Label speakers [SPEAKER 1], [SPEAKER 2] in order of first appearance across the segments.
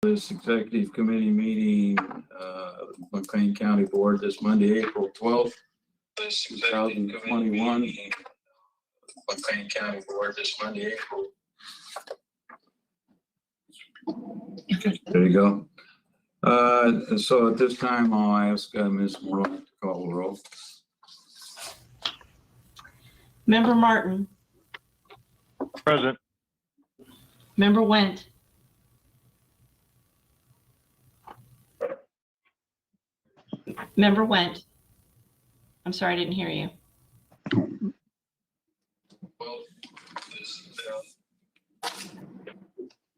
[SPEAKER 1] This executive committee meeting, McLean County Board this Monday, April 12th, 2021. McLean County Board this Monday, April. There you go. So at this time, I'll ask Ms. Moore to call the roll.
[SPEAKER 2] Member Martin.
[SPEAKER 3] Present.
[SPEAKER 2] Member Wendt. Member Wendt. I'm sorry, I didn't hear you.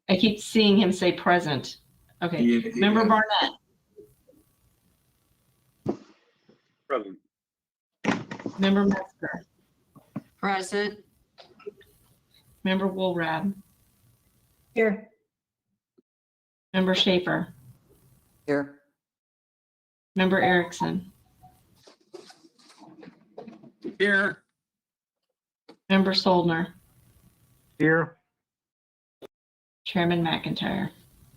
[SPEAKER 2] I keep seeing him say present. Okay.
[SPEAKER 1] Yeah.
[SPEAKER 2] Member Barnett.
[SPEAKER 3] Present.
[SPEAKER 2] Member Metzger.
[SPEAKER 4] Present.
[SPEAKER 2] Member Woolrab.
[SPEAKER 4] Here.
[SPEAKER 2] Member Schaefer.
[SPEAKER 4] Here.
[SPEAKER 2] Member Erickson.
[SPEAKER 3] Here.
[SPEAKER 2] Member Soldner.
[SPEAKER 3] Here.
[SPEAKER 2] Chairman McIntyre.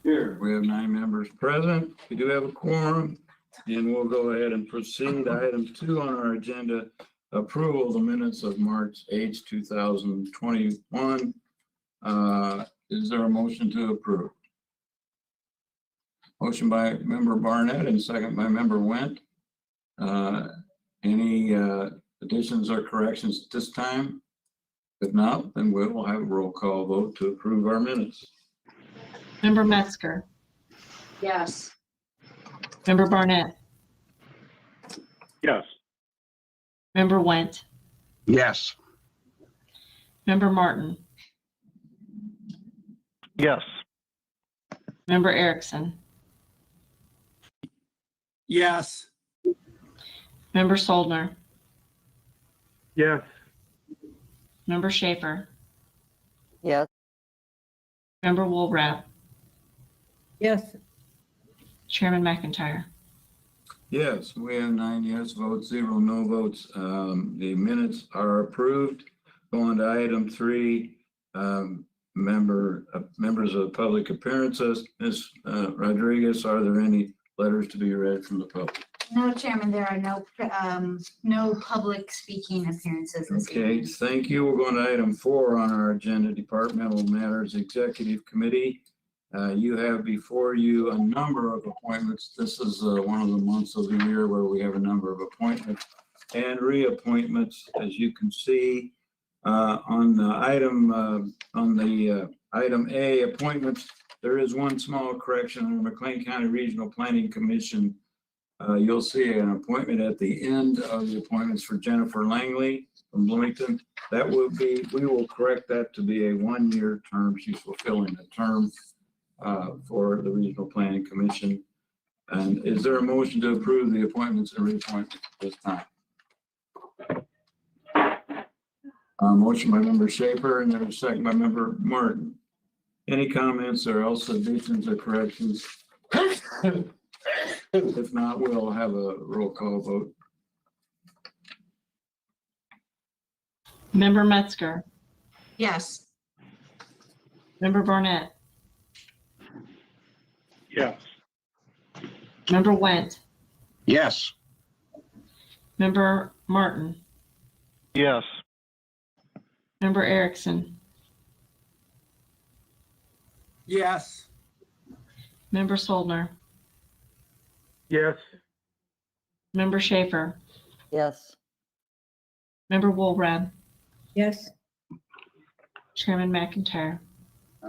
[SPEAKER 1] Here, we have 9 members present. We do have a quorum, and we'll go ahead and proceed to item 2 on our agenda, approval of the minutes of March 8th, 2021. Is there a motion to approve? Motion by member Barnett and second by member Wendt. Any additions or corrections at this time? If not, then we will have a roll call vote to approve our minutes.
[SPEAKER 2] Member Metzger.
[SPEAKER 4] Yes.
[SPEAKER 2] Member Barnett.
[SPEAKER 3] Yes.
[SPEAKER 2] Member Wendt.
[SPEAKER 5] Yes.
[SPEAKER 2] Member Martin.
[SPEAKER 3] Yes.
[SPEAKER 2] Member Erickson.
[SPEAKER 5] Yes.
[SPEAKER 2] Member Soldner.
[SPEAKER 3] Yes.
[SPEAKER 2] Member Schaefer.
[SPEAKER 4] Yes.
[SPEAKER 2] Member Woolrab.
[SPEAKER 4] Yes.
[SPEAKER 2] Chairman McIntyre.
[SPEAKER 1] Yes, we have 9 yes votes, 0 no votes. The minutes are approved. Going to item 3, members of public appearances. Ms. Rodriguez, are there any letters to be read from the public?
[SPEAKER 6] No, Chairman, there are no public speaking appearances this
[SPEAKER 1] Okay,
[SPEAKER 6] evening.
[SPEAKER 1] thank you. We're going to item 4 on our agenda, Departmental Matters Executive Committee. You have before you a number of appointments. This is one of the months of the year where we have a number of appointments and reappointments. As you can see on the item A, appointments, there is one small correction on the McLean County Regional Planning Commission. You'll see an appointment at the end of the appointments for Jennifer Langley from Bloomington. That will be, we will correct that to be a 1-year term. She's fulfilling a term for the Regional Planning Commission. And is there a motion to approve the appointments and reappointments at this time? Motion by member Schaefer and there's a second by member Martin. Any comments or else additions or corrections? If not, we'll have a roll call vote.
[SPEAKER 2] Member Metzger.
[SPEAKER 6] Yes.
[SPEAKER 2] Member Barnett.
[SPEAKER 3] Yes.
[SPEAKER 2] Member Wendt.
[SPEAKER 5] Yes.
[SPEAKER 2] Member Martin.
[SPEAKER 3] Yes.
[SPEAKER 2] Member Erickson.
[SPEAKER 5] Yes.
[SPEAKER 2] Member Soldner.
[SPEAKER 3] Yes.
[SPEAKER 2] Member Schaefer.
[SPEAKER 4] Yes.
[SPEAKER 2] Member Woolrab.
[SPEAKER 4] Yes.
[SPEAKER 2] Chairman McIntyre.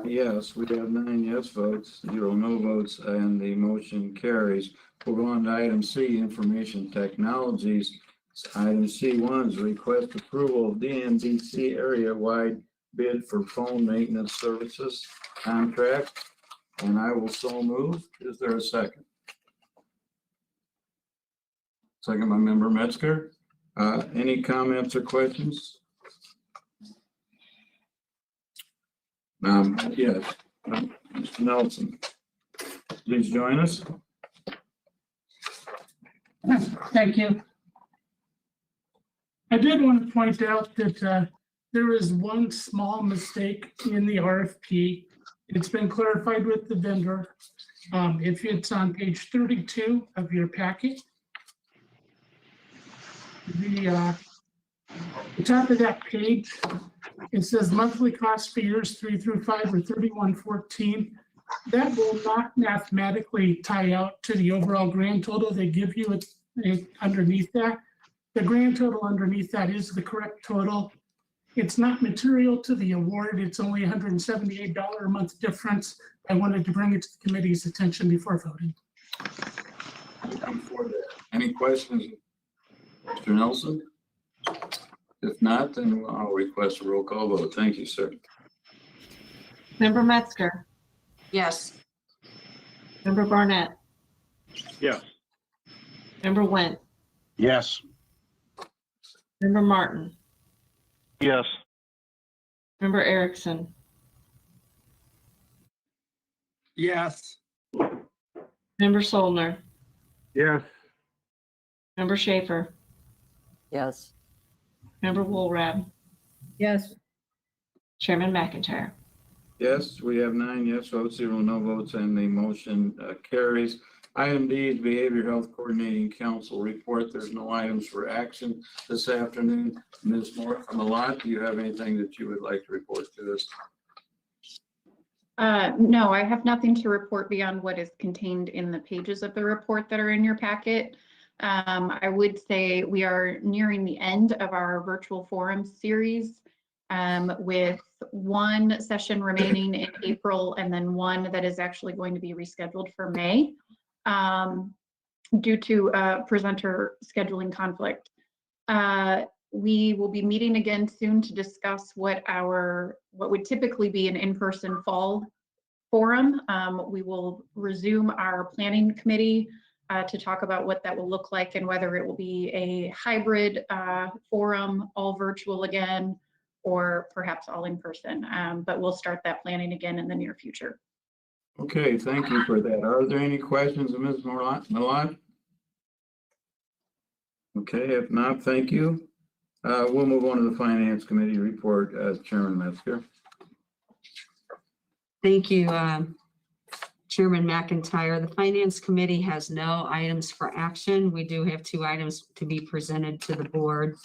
[SPEAKER 1] Yes, we have 9 yes votes, 0 no votes, and the motion carries. We'll go on to item C, Information Technologies. Item C1 is request approval of DMDC area-wide bid for phone maintenance services contract, and I will so move. Is there a second? Second by member Metzger. Any comments or questions? Yes, Mr. Nelson, please join us.
[SPEAKER 7] Thank you. I did want to point out that there is one small mistake in the RFP. It's been clarified with the vendor. If it's on page 32 of your packet, the top of that page, it says monthly cost for years 3 through 5 are 3114. That will not mathematically tie out to the overall grand total they give you underneath that. The grand total underneath that is the correct total. It's not material to the award. It's only $178 a month difference. I wanted to bring it to the committee's attention before voting.
[SPEAKER 1] Any questions? Mr. Nelson? If not, then I'll request a roll call vote. Thank you, sir.
[SPEAKER 2] Member Metzger,
[SPEAKER 4] Yes.
[SPEAKER 2] Member Barnett,
[SPEAKER 3] Yes.
[SPEAKER 2] Member Went,
[SPEAKER 5] Yes.
[SPEAKER 2] Member Martin,
[SPEAKER 3] Yes.
[SPEAKER 2] Member Erickson,
[SPEAKER 5] Yes.
[SPEAKER 2] Member Soldner,
[SPEAKER 3] Yes.
[SPEAKER 2] Member Schaefer,
[SPEAKER 4] Yes.
[SPEAKER 2] Member Woolrab,
[SPEAKER 4] Yes.
[SPEAKER 2] Chairman McIntyre.
[SPEAKER 1] Yes, we have 9 yes votes, 0 no votes, and the motion carries. Item D is Behavior Health Coordinating Council report. There's no items for action this afternoon. Ms. Malott, do you have anything that you would like to report to us?
[SPEAKER 8] No, I have nothing to report beyond what is contained in the pages of the report that are in your packet. I would say we are nearing the end of our virtual forum series with one session remaining in April and then one that is actually going to be rescheduled for May due to presenter scheduling conflict. We will be meeting again soon to discuss what would typically be an in-person fall forum. We will resume our planning committee to talk about what that will look like and whether it will be a hybrid forum, all virtual again, or perhaps all in person. But we'll start that planning again in the near future.
[SPEAKER 1] Okay, thank you for that. Are there any questions of Ms. Malott? Okay, if not, thank you. We'll move on to the Finance Committee report. Chairman Metzger.
[SPEAKER 9] Thank you, Chairman McIntyre. The Finance Committee has no items for action. We do have 2 items to be presented to the board.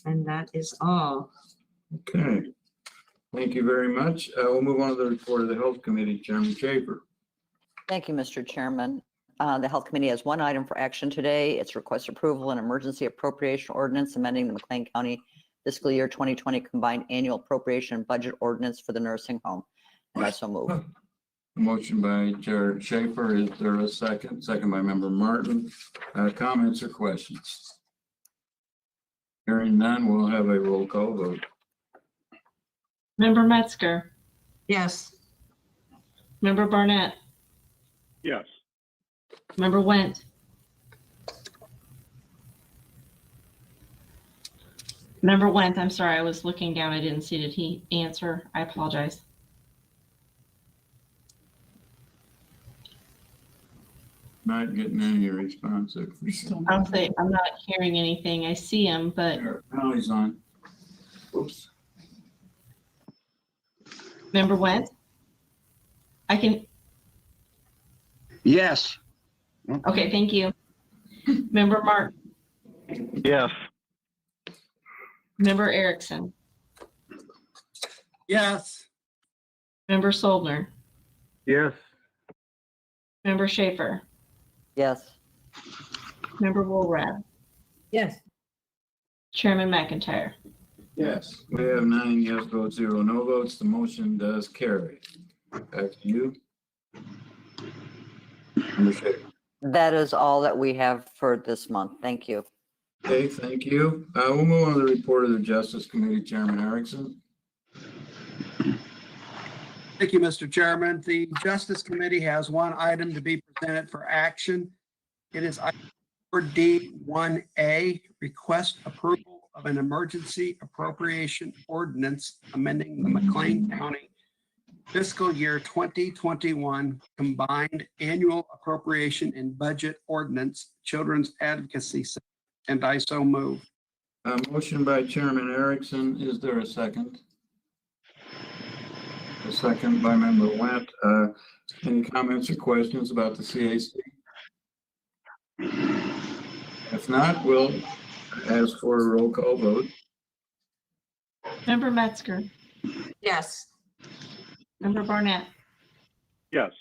[SPEAKER 9] And that is all.
[SPEAKER 1] Okay, thank you very much. We'll move on to the report of the Health Committee. Chairman Schaefer.
[SPEAKER 4] Thank you, Mr. Chairman. The Health Committee has 1 item for action today. It's request approval and emergency appropriation ordinance amending the McLean County fiscal year 2020 combined annual appropriation budget ordinance for the nursing home. And I so move.
[SPEAKER 1] Motion by Chair Schaefer. Is there a second? Second by Member Martin. Comments or questions? Hearing none, we'll have a roll call vote.
[SPEAKER 2] Member Metzger,
[SPEAKER 9] Yes.
[SPEAKER 2] Member Barnett,
[SPEAKER 3] Yes.
[SPEAKER 2] Member Went, Member Went, I'm sorry, I was looking down. I didn't see. Did he answer? I apologize.
[SPEAKER 1] Not getting any response.
[SPEAKER 2] I'll say I'm not hearing anything. I see him, but
[SPEAKER 1] Now he's on. Oops.
[SPEAKER 2] Member Went, I can.
[SPEAKER 5] Yes.
[SPEAKER 2] Okay, thank you. Member Martin,
[SPEAKER 3] Yes.
[SPEAKER 2] Member Erickson,
[SPEAKER 5] Yes.
[SPEAKER 2] Member Soldner,
[SPEAKER 3] Yes.
[SPEAKER 2] Member Schaefer,
[SPEAKER 4] Yes.
[SPEAKER 2] Member Woolrab,
[SPEAKER 4] Yes.
[SPEAKER 2] Chairman McIntyre.
[SPEAKER 1] Yes, we have 9 yes votes, 0 no votes. The motion does carry. Back to you. Member Schaefer.
[SPEAKER 4] That is all that we have for this month. Thank you.
[SPEAKER 1] Okay, thank you. We'll move on to the report of the Justice Committee. Chairman Erickson.
[SPEAKER 5] Thank you, Mr. Chairman. The Justice Committee has 1 item to be presented for action. It is item 4D1A, request approval of an emergency appropriation ordinance amending the McLean County fiscal year 2021 combined annual appropriation and budget ordinance, Children's Advocacy Center, and I so move.
[SPEAKER 1] Motion by Chairman Erickson. Is there a second? A second by member Went. Any comments or questions about the CAC? If not, we'll ask for a roll call vote.
[SPEAKER 2] Member Metzger,
[SPEAKER 9] Yes.
[SPEAKER 2] member Barnett,
[SPEAKER 3] Yes.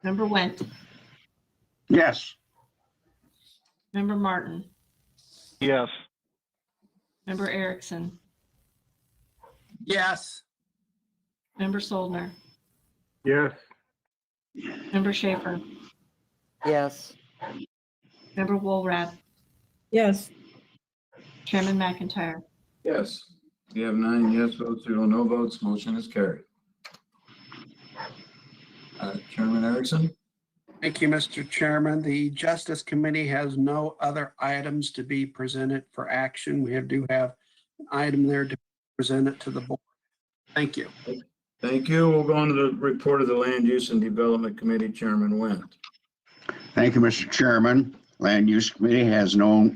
[SPEAKER 2] member Went,
[SPEAKER 3] Yes.
[SPEAKER 2] member Martin,
[SPEAKER 3] Yes.
[SPEAKER 2] member Erickson,
[SPEAKER 5] Yes.
[SPEAKER 2] member Soldner,
[SPEAKER 3] Yes.
[SPEAKER 2] member Schaefer,
[SPEAKER 4] Yes.
[SPEAKER 2] member Woolrad,
[SPEAKER 9] Yes.
[SPEAKER 2] Chairman McIntyre.
[SPEAKER 1] Yes. We have 9 yes votes, 0 no votes. Motion is carried. Chairman Erickson?
[SPEAKER 5] Thank you, Mr. Chairman. The Justice Committee has no other items to be presented for action. We do have an item there to present it to the board. Thank you.
[SPEAKER 1] Thank you. We'll go on to the report of the Land Use and Development Committee, Chairman Wendt.
[SPEAKER 10] Thank you, Mr. Chairman. Land Use Committee has no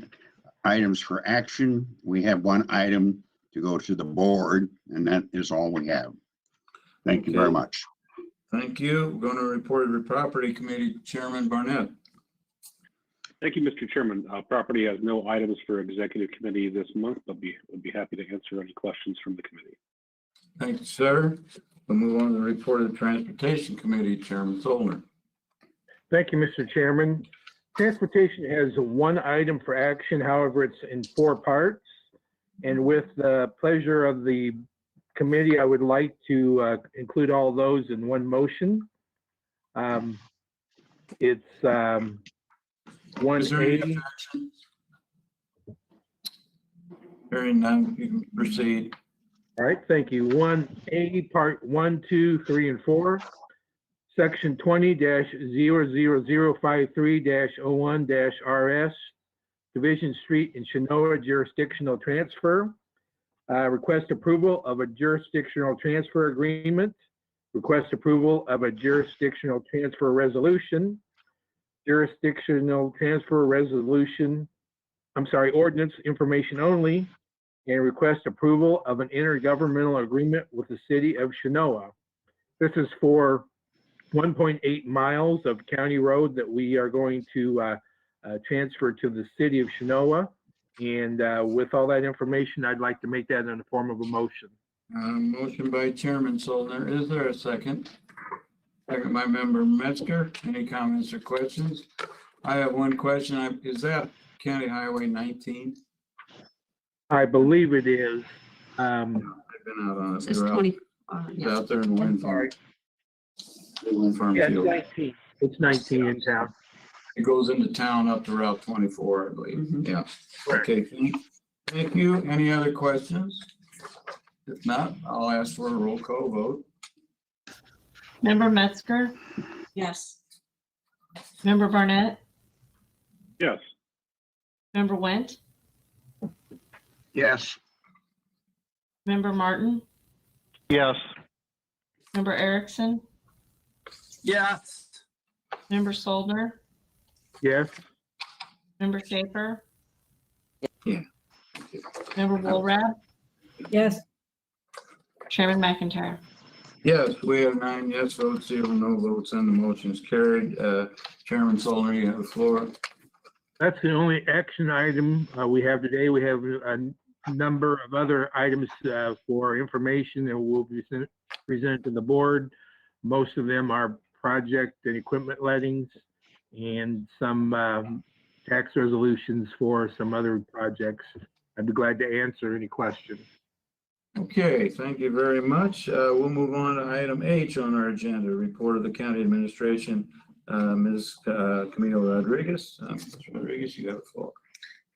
[SPEAKER 10] items for action. We have one item to go to the board, and that is all we have. Thank you very
[SPEAKER 1] Okay.
[SPEAKER 10] much.
[SPEAKER 1] Thank you. We're going to report of the Property Committee, Chairman Barnett.
[SPEAKER 3] Thank you, Mr. Chairman. Property has no items for executive committee this month, but would be happy to answer any questions from the committee.
[SPEAKER 1] Thank you, sir. We'll move on to the report of the Transportation Committee, Chairman Zollner.
[SPEAKER 11] Thank you, Mr. Chairman. Transportation has one item for action, however, it's in 4 parts. And with the pleasure of the committee, I would like to include all those in one motion. It's
[SPEAKER 1] Is there any
[SPEAKER 11] 1A.
[SPEAKER 1] objection? Hearing none, you can proceed.
[SPEAKER 11] All right, thank you. 1A, Part 1, 2, 3, and 4, Section 20-00053-01-RS, Division Street in Chenoa jurisdictional transfer. Request approval of a jurisdictional transfer agreement. Request approval of a jurisdictional transfer resolution. Jurisdictional transfer resolution, ordinance information only. And request approval of an intergovernmental agreement with the city of Chenoa. This is for 1.8 miles of county road that we are going to transfer to the city of Chenoa. And with all that information, I'd like to make that in the form of a motion.
[SPEAKER 1] Motion by Chairman Zollner. Is there a second? Second by member Metzger. Any comments or questions? I have one question. Is that County Highway 19?
[SPEAKER 11] I believe it is.
[SPEAKER 1] I've been out on it.
[SPEAKER 9] Says
[SPEAKER 1] They're out-
[SPEAKER 9] 20.
[SPEAKER 1] It's
[SPEAKER 9] Yes.
[SPEAKER 1] out there in the wind farm. The wind farm
[SPEAKER 11] Yeah, it's
[SPEAKER 1] field.
[SPEAKER 11] 19. It's 19 in town.
[SPEAKER 1] It goes into town up to Route 24, I believe.
[SPEAKER 9] Mhm.
[SPEAKER 1] Yeah. Okay, thank you. Any other questions? If not, I'll ask for a roll call vote.
[SPEAKER 2] Member Metzger,
[SPEAKER 9] Yes.
[SPEAKER 2] member Barnett,
[SPEAKER 3] Yes.
[SPEAKER 2] member Went,
[SPEAKER 10] Yes.
[SPEAKER 2] member Martin,
[SPEAKER 3] Yes.
[SPEAKER 2] member Erickson,
[SPEAKER 5] Yes.
[SPEAKER 2] member Soldner,
[SPEAKER 11] Yes.
[SPEAKER 2] member Schaefer.
[SPEAKER 1] Yeah.
[SPEAKER 2] Member Woolrad,
[SPEAKER 9] Yes.
[SPEAKER 2] Chairman McIntyre.
[SPEAKER 1] Yes, we have 9 yes votes, 0 no votes, and the motion is carried. Chairman Zollner, you have the floor.
[SPEAKER 11] That's the only action item we have today. We have a number of other items for information that will be presented to the board. Most of them are project and equipment lettings and some tax resolutions for some other projects. I'd be glad to answer any questions.
[SPEAKER 1] Okay, thank you very much. We'll move on to item H on our agenda, report of the county administration. Ms. Camilo Rodriguez. Ms. Rodriguez, you have the floor.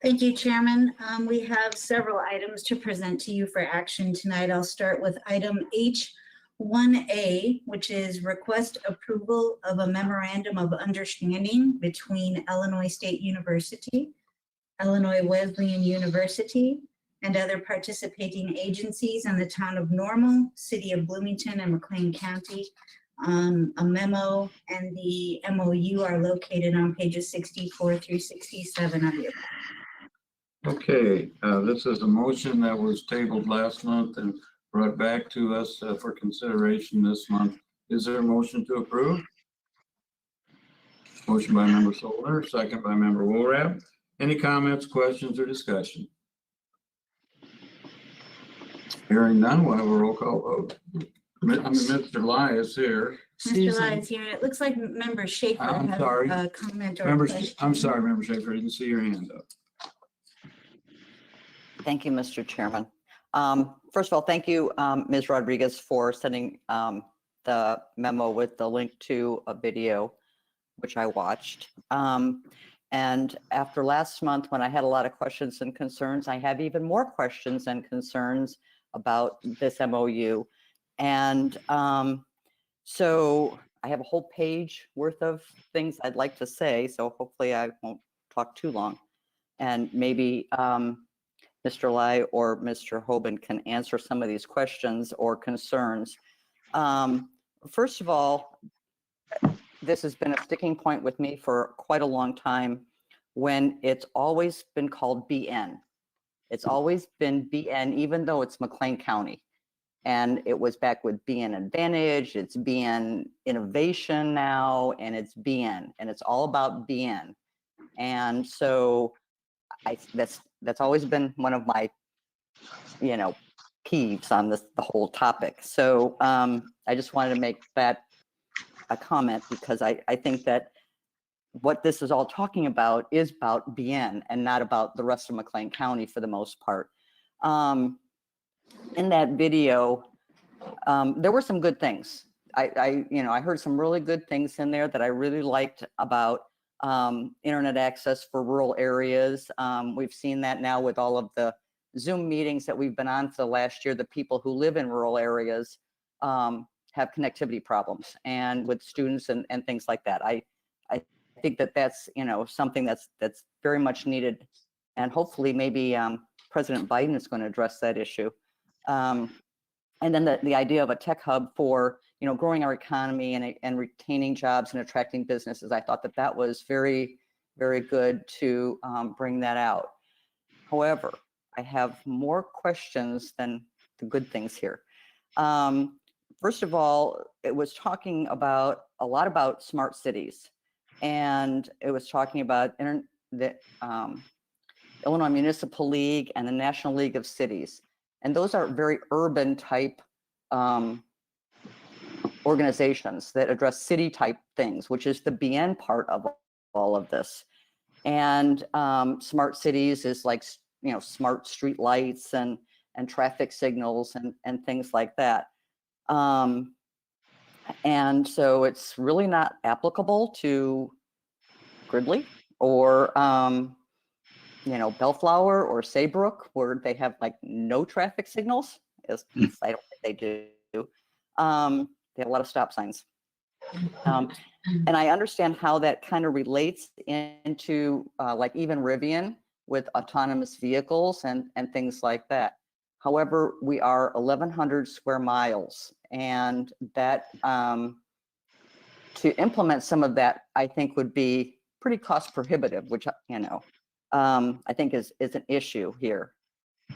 [SPEAKER 6] Thank you, Chairman. We have several items to present to you for action tonight. I'll start with item H1A, which is request approval of a memorandum of understanding between Illinois State University, Illinois Wesleyan University, and other participating agencies in the town of Normal, city of Bloomington, and McLean County. A memo and the MOU are located on pages 64 through 67 of your packet.
[SPEAKER 1] Okay, this is a motion that was tabled last month and brought back to us for consideration this month. Is there a motion to approve? Motion by member Solner, second by member Woolrab. Any comments, questions, or discussion? Hearing none, we'll have a roll call vote. Mr. Lai is here.
[SPEAKER 6] Mr. Lai is here. It looks like member Schaefer
[SPEAKER 1] I'm
[SPEAKER 6] has
[SPEAKER 1] sorry.
[SPEAKER 6] a comment or a
[SPEAKER 1] Member,
[SPEAKER 6] question.
[SPEAKER 1] I'm sorry, member Schaefer, I didn't see your hand up.
[SPEAKER 4] Thank you, Mr. Chairman. First of all, thank you, Ms. Rodriguez, for sending the memo with the link to a video, which I watched. And after last month, when I had a lot of questions and concerns, I have even more questions and concerns about this MOU. And so I have a whole page worth of things I'd like to say, so hopefully I won't talk too long. And maybe Mr. Lai or Mr. Hoban can answer some of these questions or concerns. First of all, this has been a sticking point with me for quite a long time when it's always been called BN. It's always been BN, even though it's McLean County. And it was back with BN Advantage, it's BN Innovation now, and it's BN, and it's all about BN. And so that's always been one of my, peeves on the whole topic. So I just wanted to make that a comment because I think that what this is all talking about is about BN and not about the rest of McLean County for the most part. In that video, there were some good things. I heard some really good things in there that I really liked about internet access for rural areas. We've seen that now with all of the Zoom meetings that we've been on for the last year. The people who live in rural areas have connectivity problems, and with students and things like that. I think that that's something that's very much needed, and hopefully maybe President Biden is going to address that issue. And then the idea of a tech hub for growing our economy and retaining jobs and attracting businesses. I thought that was very, very good to bring that out. However, I have more questions than the good things here. First of all, it was talking a lot about smart cities, and it was talking about the Illinois Municipal League and the National League of Cities. And those are very urban type organizations that address city type things, which is the BN part of all of this. And smart cities is like, smart street lights and traffic signals and things like that. And so it's really not applicable to Gridley or Bellflower or Saybrook, where they have like no traffic signals. I don't think they do. They have a lot of stop signs. And I understand how that kind of relates into like even Rivian with autonomous vehicles and things like that. However, we are 1,100 square miles, and that to implement some of that, I think would be pretty cost prohibitive, which I think is an issue here.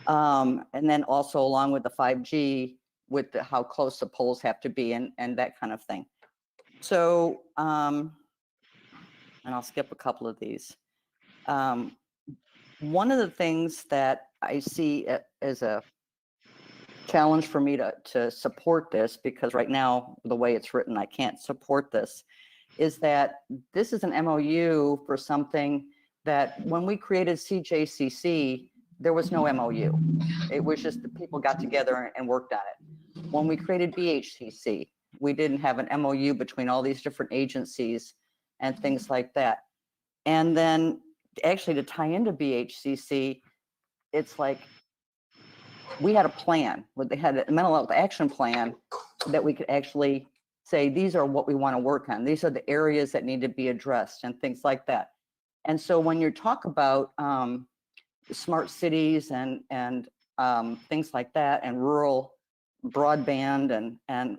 [SPEAKER 4] And then also along with the 5G, with how close the poles have to be and that kind of thing. So, and I'll skip a couple of these. One of the things that I see as a challenge for me to support this, because right now, the way it's written, I can't support this, is that this is an MOU for something that when we created CJCC, there was no MOU. It was just the people got together and worked on it. When we created BHCC, we didn't have an MOU between all these different agencies and things like that. And then actually to tie into BHCC, it's like we had a plan. They had a mental health action plan that we could actually say, these are what we want to work on. These are the areas that need to be addressed and things like that. And so when you talk about smart cities and things like that, and rural broadband, and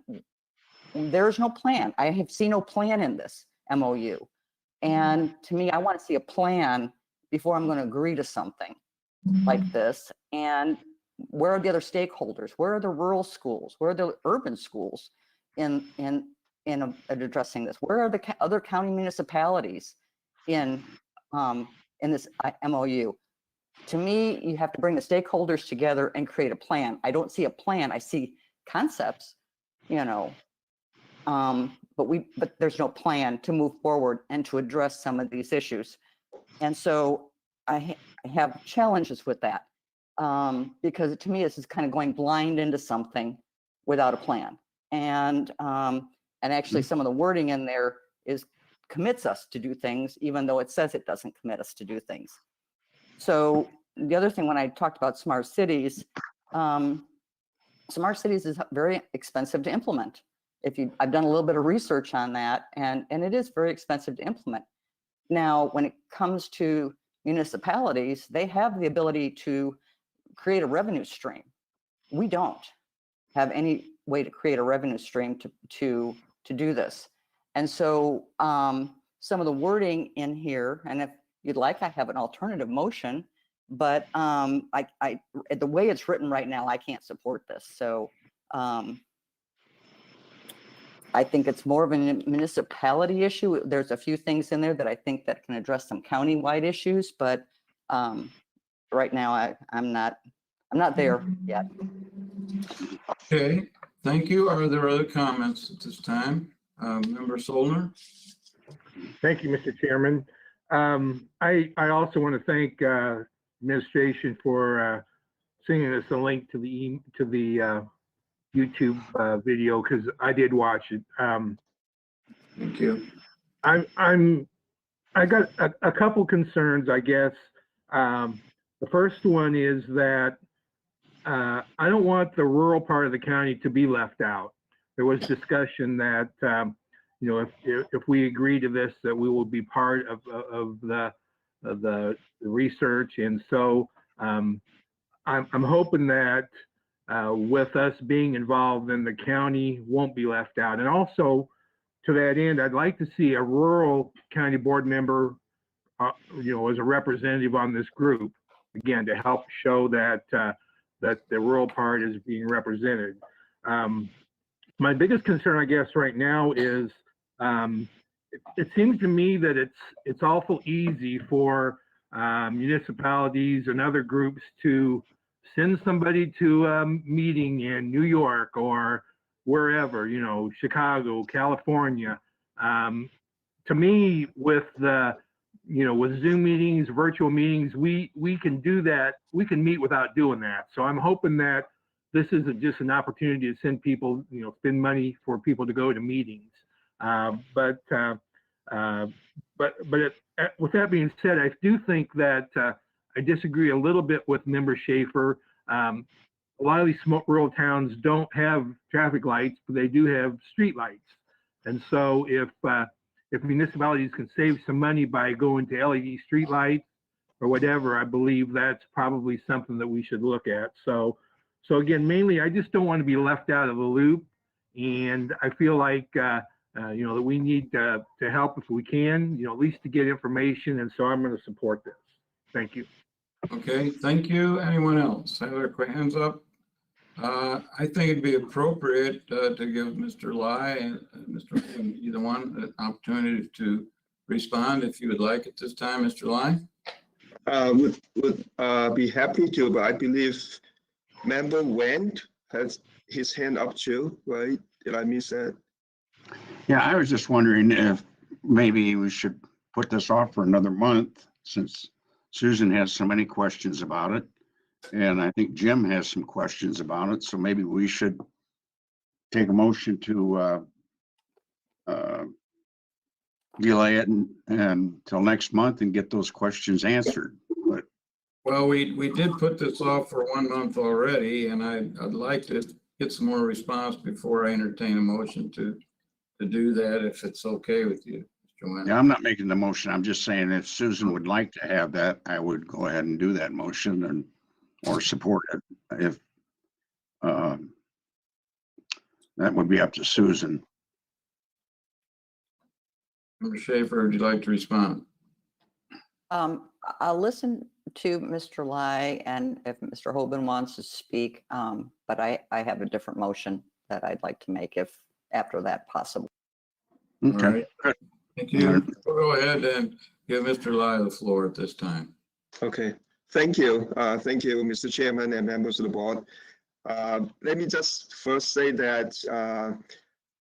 [SPEAKER 4] there's no plan. I have seen no plan in this MOU. And to me, I want to see a plan before I'm going to agree to something like this. And where are the other stakeholders? Where are the rural schools? Where are the urban schools in addressing this? Where are the other county municipalities in this MOU? To me, you have to bring the stakeholders together and create a plan. I don't see a plan. I see concepts, but there's no plan to move forward and to address some of these issues. And so I have challenges with that because to me, this is kind of going blind into something without a plan. And actually some of the wording in there commits us to do things, even though it says it doesn't commit us to do things. So the other thing, when I talked about smart cities is very expensive to implement. I've done a little bit of research on that, and it is very expensive to implement. Now, when it comes to municipalities, they have the ability to create a revenue stream. We don't have any way to create a revenue stream to do this. And so some of the wording in here, and if you'd like, I have an alternative motion, but the way it's written right now, I can't support this. So I think it's more of a municipality issue. There's a few things in there that I think that can address some county-wide issues, but right now I'm not there yet.
[SPEAKER 1] Okay, thank you. Are there other comments at this time? Member Solner?
[SPEAKER 11] Thank you, Mr. Chairman. I also want to thank administration for sending us a link to the YouTube video, because I did watch it.
[SPEAKER 1] Thank you.
[SPEAKER 11] I got a couple concerns, I guess. The first one is that I don't want the rural part of the county to be left out. There was discussion that if we agree to this, that we will be part of the research, and so I'm hoping that with us being involved, then the county won't be left out. And also, to that end, I'd like to see a rural county board member, as a representative on this group, again, to help show that that the rural part is being represented. My biggest concern, I guess, right now is it seems to me that it's awful easy for municipalities and other groups to send somebody to a meeting in New York or wherever, Chicago, California. To me, with with Zoom meetings, virtual meetings, we can do that. We can meet without doing that. So I'm hoping that this isn't just an opportunity to send people, spend money for people to go to meetings. But with that being said, I do think that I disagree a little bit with Member Schaefer. A lot of these rural towns don't have traffic lights, but they do have street lights. And so if municipalities can save some money by going to LED street lights or whatever, I believe that's probably something that we should look at. So again, mainly, I just don't want to be left out of the loop. And I feel like, that we need to help if we can, at least to get information. And so I'm going to support this. Thank you.
[SPEAKER 1] Okay, thank you. Anyone else? Have their hands up? I think it'd be appropriate to give Mr. Lai and Mr. William, either one, an opportunity to respond if you would like at this time, Mr. Lai.
[SPEAKER 12] Would be happy to, but I believe Member Wendt has his hand up too, right? Did I miss that?
[SPEAKER 10] Yeah, I was just wondering if maybe we should put this off for another month, since Susan has so many questions about it. And I think Jim has some questions about it. So maybe we should take a motion to delay it until next month and get those questions answered. But
[SPEAKER 1] Well, we did put this off for 1 month already, and I'd like to get some more response before I entertain a motion to do that, if it's okay with you, Mr. Wendt.
[SPEAKER 10] yeah, I'm not making the motion. I'm just saying if Susan would like to have that, I would go ahead and do that motion or support it. If that would be up to Susan.
[SPEAKER 1] Member Schaefer, would you like to respond?
[SPEAKER 4] I'll listen to Mr. Lai and if Mr. Hoban wants to speak, but I have a different motion that I'd like to make if after that possible.
[SPEAKER 1] All
[SPEAKER 10] Okay,
[SPEAKER 1] right. Thank you. We'll go ahead and give Mr. Lai the floor at this time.
[SPEAKER 12] Okay, thank you. Thank you, Mr. Chairman and members of the board. Let me just first say that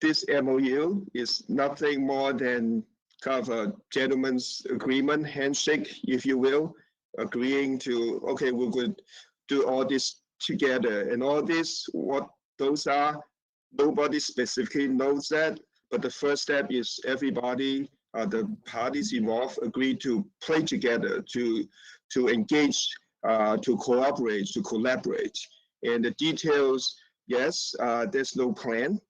[SPEAKER 12] this MOU is nothing more than kind of a gentleman's agreement, handshake, if you will, agreeing to, okay, we could do all this together. And all this, what those are, nobody specifically knows that. But the first step is everybody, the parties involved, agree to play together, to engage, to cooperate, to collaborate. And the details, yes, there's no plan.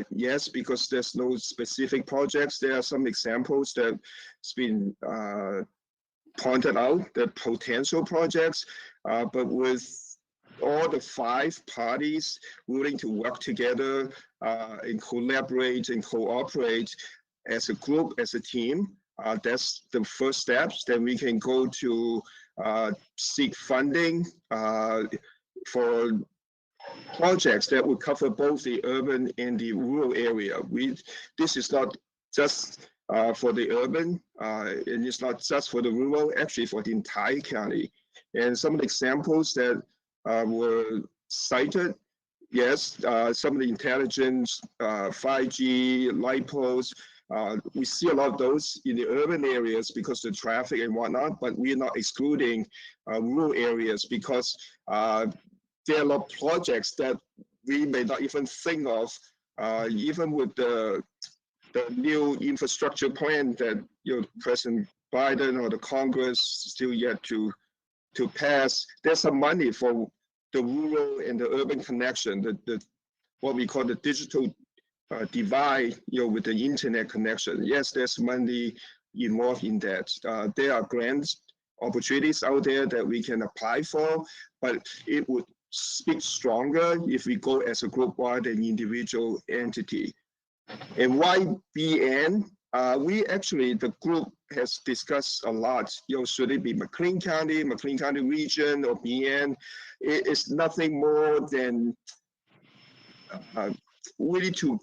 [SPEAKER 12] Yes, because there's no specific projects. There are some examples that's been pointed out, the potential projects, but with all the 5 parties willing to work together and collaborate and cooperate as a group, as a team, that's the first steps. Then we can go to seek funding for projects that would cover both the urban and the rural area. This is not just for the urban, and it's not just for the rural, actually for the entire county. And some of the examples that were cited, yes, some of the intelligence, 5G, light poles, we see a lot of those in the urban areas because of the traffic and whatnot, but we're not excluding rural areas because there are a lot of projects that we may not even think of, even with the new infrastructure plan that President Biden or the Congress still yet to pass. There's some money for the rural and the urban connection, the what we call the digital divide, with the internet connection. Yes, there's money involved in that. There are grants opportunities out there that we can apply for, but it would speak stronger if we go as a group rather than individual entity. And why BN? We actually, the group has discussed a lot. Should it be McLean County region, or BN? It's nothing more than really to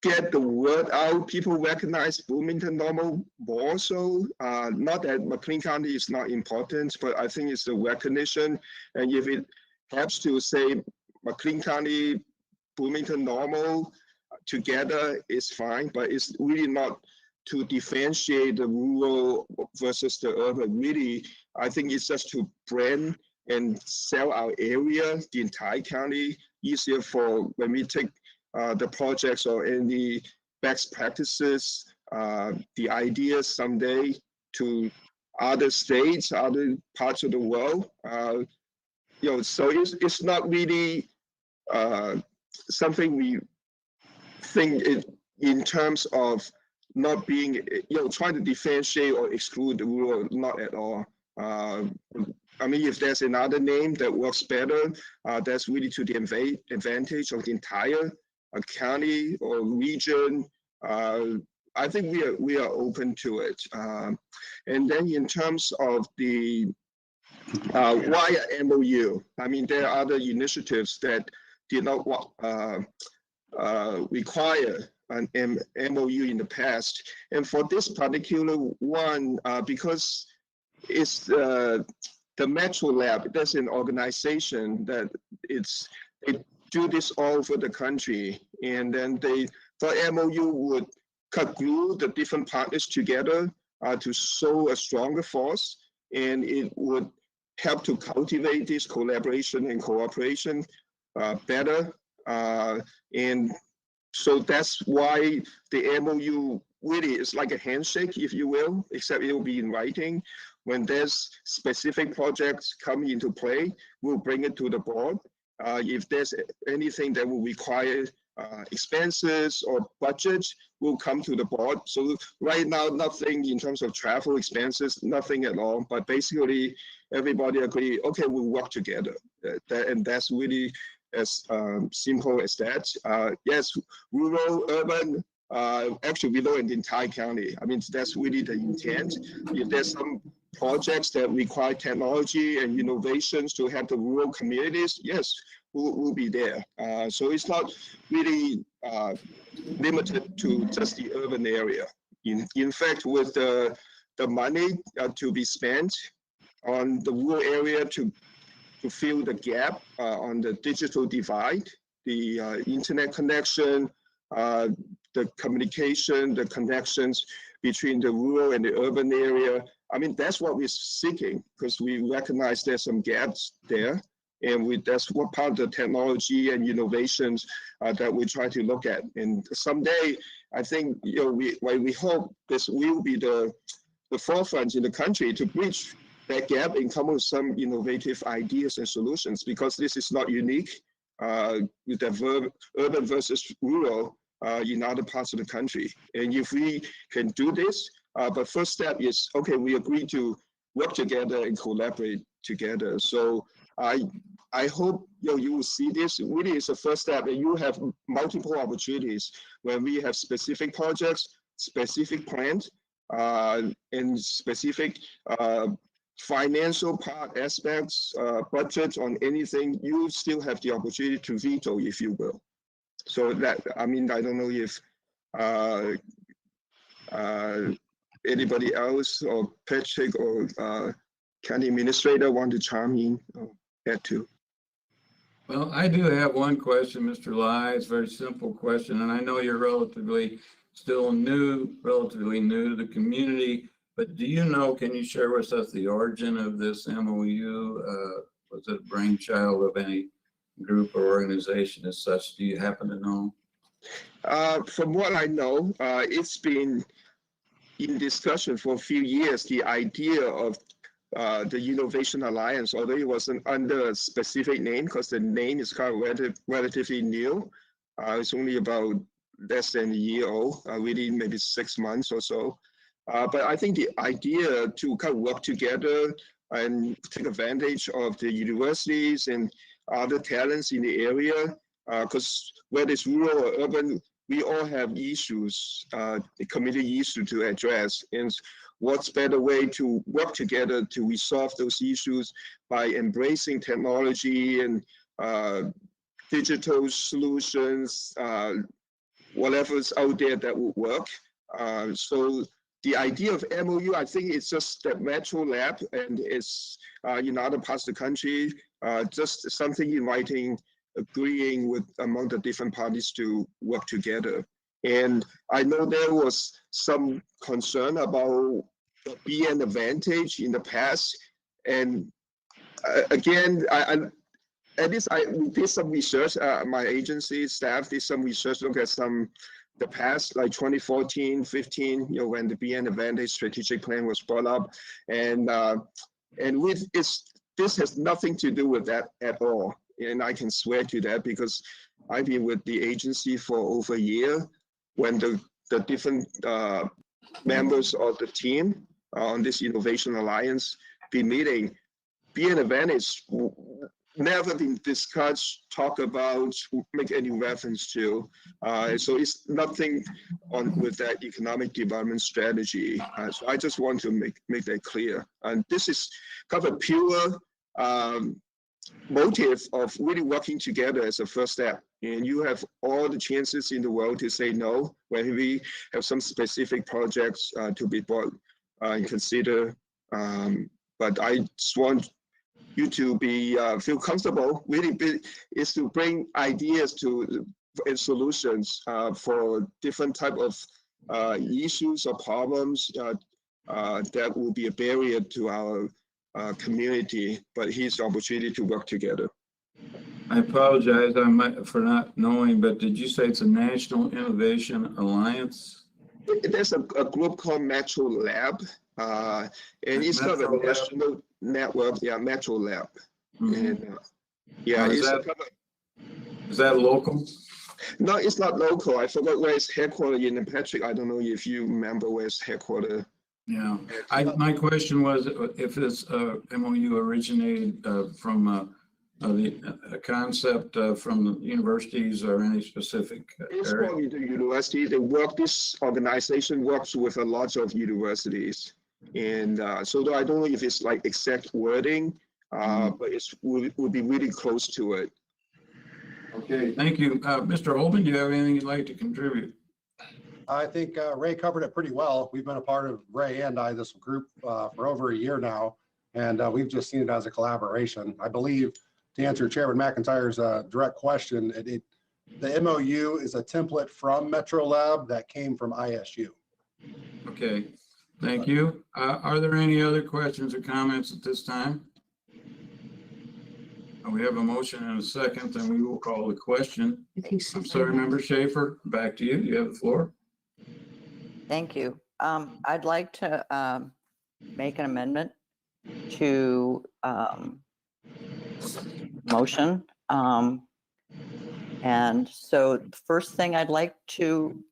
[SPEAKER 12] get the word out. People recognize Bloomington normal more so. Not that McLean County is not important, but I think it's the recognition. And if it helps to say McLean County, Bloomington normal together is fine, but it's really not to differentiate the rural versus the urban. Really, I think it's just to brand and sell our area, the entire county, easier for when we take the projects or any best practices, the ideas someday to other states, other parts of the world. So it's not really something we think in terms of not being, trying to differentiate or exclude the rural, not at all. I mean, if there's another name that works better, that's really to the advantage of the entire county or region. I think we are open to it. And then in terms of the why MOU, I mean, there are other initiatives that did not require an MOU in the past. And for this particular one, because it's the Metro Lab, that's an organization that they do this all over the country. And then the MOU would glue the different partners together to show a stronger force. And it would help to cultivate this collaboration and cooperation better. And so that's why the MOU really is like a handshake, if you will, except it will be in writing. When there's specific projects coming into play, we'll bring it to the board. If there's anything that will require expenses or budget, will come to the board. So right now, nothing in terms of travel expenses, nothing at all. But basically, everybody agree, okay, we'll work together. And that's really as simple as that. Yes, rural, urban, actually we know in the entire county. I mean, that's really the intent. If there's some projects that require technology and innovations to help the rural communities, yes, we'll be there. So it's not really limited to just the urban area. In fact, with the money to be spent on the rural area to fill the gap on the digital divide, the internet connection, the communication, the connections between the rural and the urban area. I mean, that's what we're seeking, because we recognize there's some gaps there. And that's what part of the technology and innovations that we try to look at. And someday, I think, we hope this will be the forefront in the country to bridge that gap and come up with some innovative ideas and solutions, because this is not unique with the urban versus rural in other parts of the country. And if we can do this, but first step is, okay, we agree to work together and collaborate together. So I hope you will see this really is a first step, and you have multiple opportunities when we have specific projects, specific plans, and specific financial part aspects, budget on anything. You still have the opportunity to veto, if you will. So that, I mean, I don't know if anybody else or Patrick or county administrator want to chime in or add to.
[SPEAKER 1] Well, I do have one question, Mr. Lai. It's a very simple question, and I know you're relatively new to the community, but do you know, can you share with us the origin of this MOU? Was it a brainchild of any group or organization as such? Do you happen to know?
[SPEAKER 12] From what I know, it's been in discussion for a few years, the idea of the Innovation Alliance, although it wasn't under a specific name, because the name is kind of relatively new. It's only about less than a year old, really maybe 6 months or so. But I think the idea to kind of work together and take advantage of the universities and other talents in the area, because whether it's rural or urban, we all have issues, the community issue to address. And what's better way to work together to resolve those issues by embracing technology and digital solutions, whatever's out there that will work. So the idea of MOU, I think it's just that Metro Lab, and it's in other parts of the country, just something in writing, agreeing with among the different parties to work together. And I know there was some concern about being an advantage in the past. And again, at least we did some research. My agency staff did some research, look at the past, like 2014, 15, when the BN Advantage strategic plan was brought up, and this has nothing to do with that at all. And I can swear to that because I've been with the agency for over a year. When the different members of the team on this Innovation Alliance be meeting, BN Advantage never been discussed, talk about, make any reference to. So it's nothing on with that economic development strategy. So I just want to make that clear. And this is kind of a pure motive of really working together as a first step. And you have all the chances in the world to say no when we have some specific projects to be brought and consider. But I just want you to be feel comfortable. Really, is to bring ideas to and solutions for different type of issues or problems that will be a barrier to our community. But here's the opportunity to work together.
[SPEAKER 1] I apologize for not knowing, but did you say it's a National Innovation Alliance?
[SPEAKER 12] There's a group called Metro Lab, and it's kind of a national network. Yeah, Metro Lab. Mm-hmm. And yeah,
[SPEAKER 1] is that local?
[SPEAKER 12] No, it's not local. I forgot where it's headquartered in Patrick. I don't know if you remember where it's headquartered.
[SPEAKER 1] Yeah, my question was if this MOU originated from a concept from the universities or any specific
[SPEAKER 12] it's
[SPEAKER 1] area?
[SPEAKER 12] It's from the university. This organization works with a lot of universities. And so though I don't know if it's like exact wording, but it's would be really close to it.
[SPEAKER 1] Okay, thank you. Mr. Holman, do you have anything you'd like to contribute?
[SPEAKER 13] I think Ray covered it pretty well. We've been a part of Ray and I, this group, for over a year now, and we've just seen it as a collaboration. I believe, to answer Chairman McIntyre's direct question, the MOU is a template from Metro Lab that came from ISU.
[SPEAKER 1] Okay, thank you. Are there any other questions or comments at this time? We have a motion and a second, and we will call the question. I'm sorry, Member Schaefer, back to you. You have the floor.
[SPEAKER 4] Thank you. I'd like to make an amendment to motion. And so the first thing I'd like to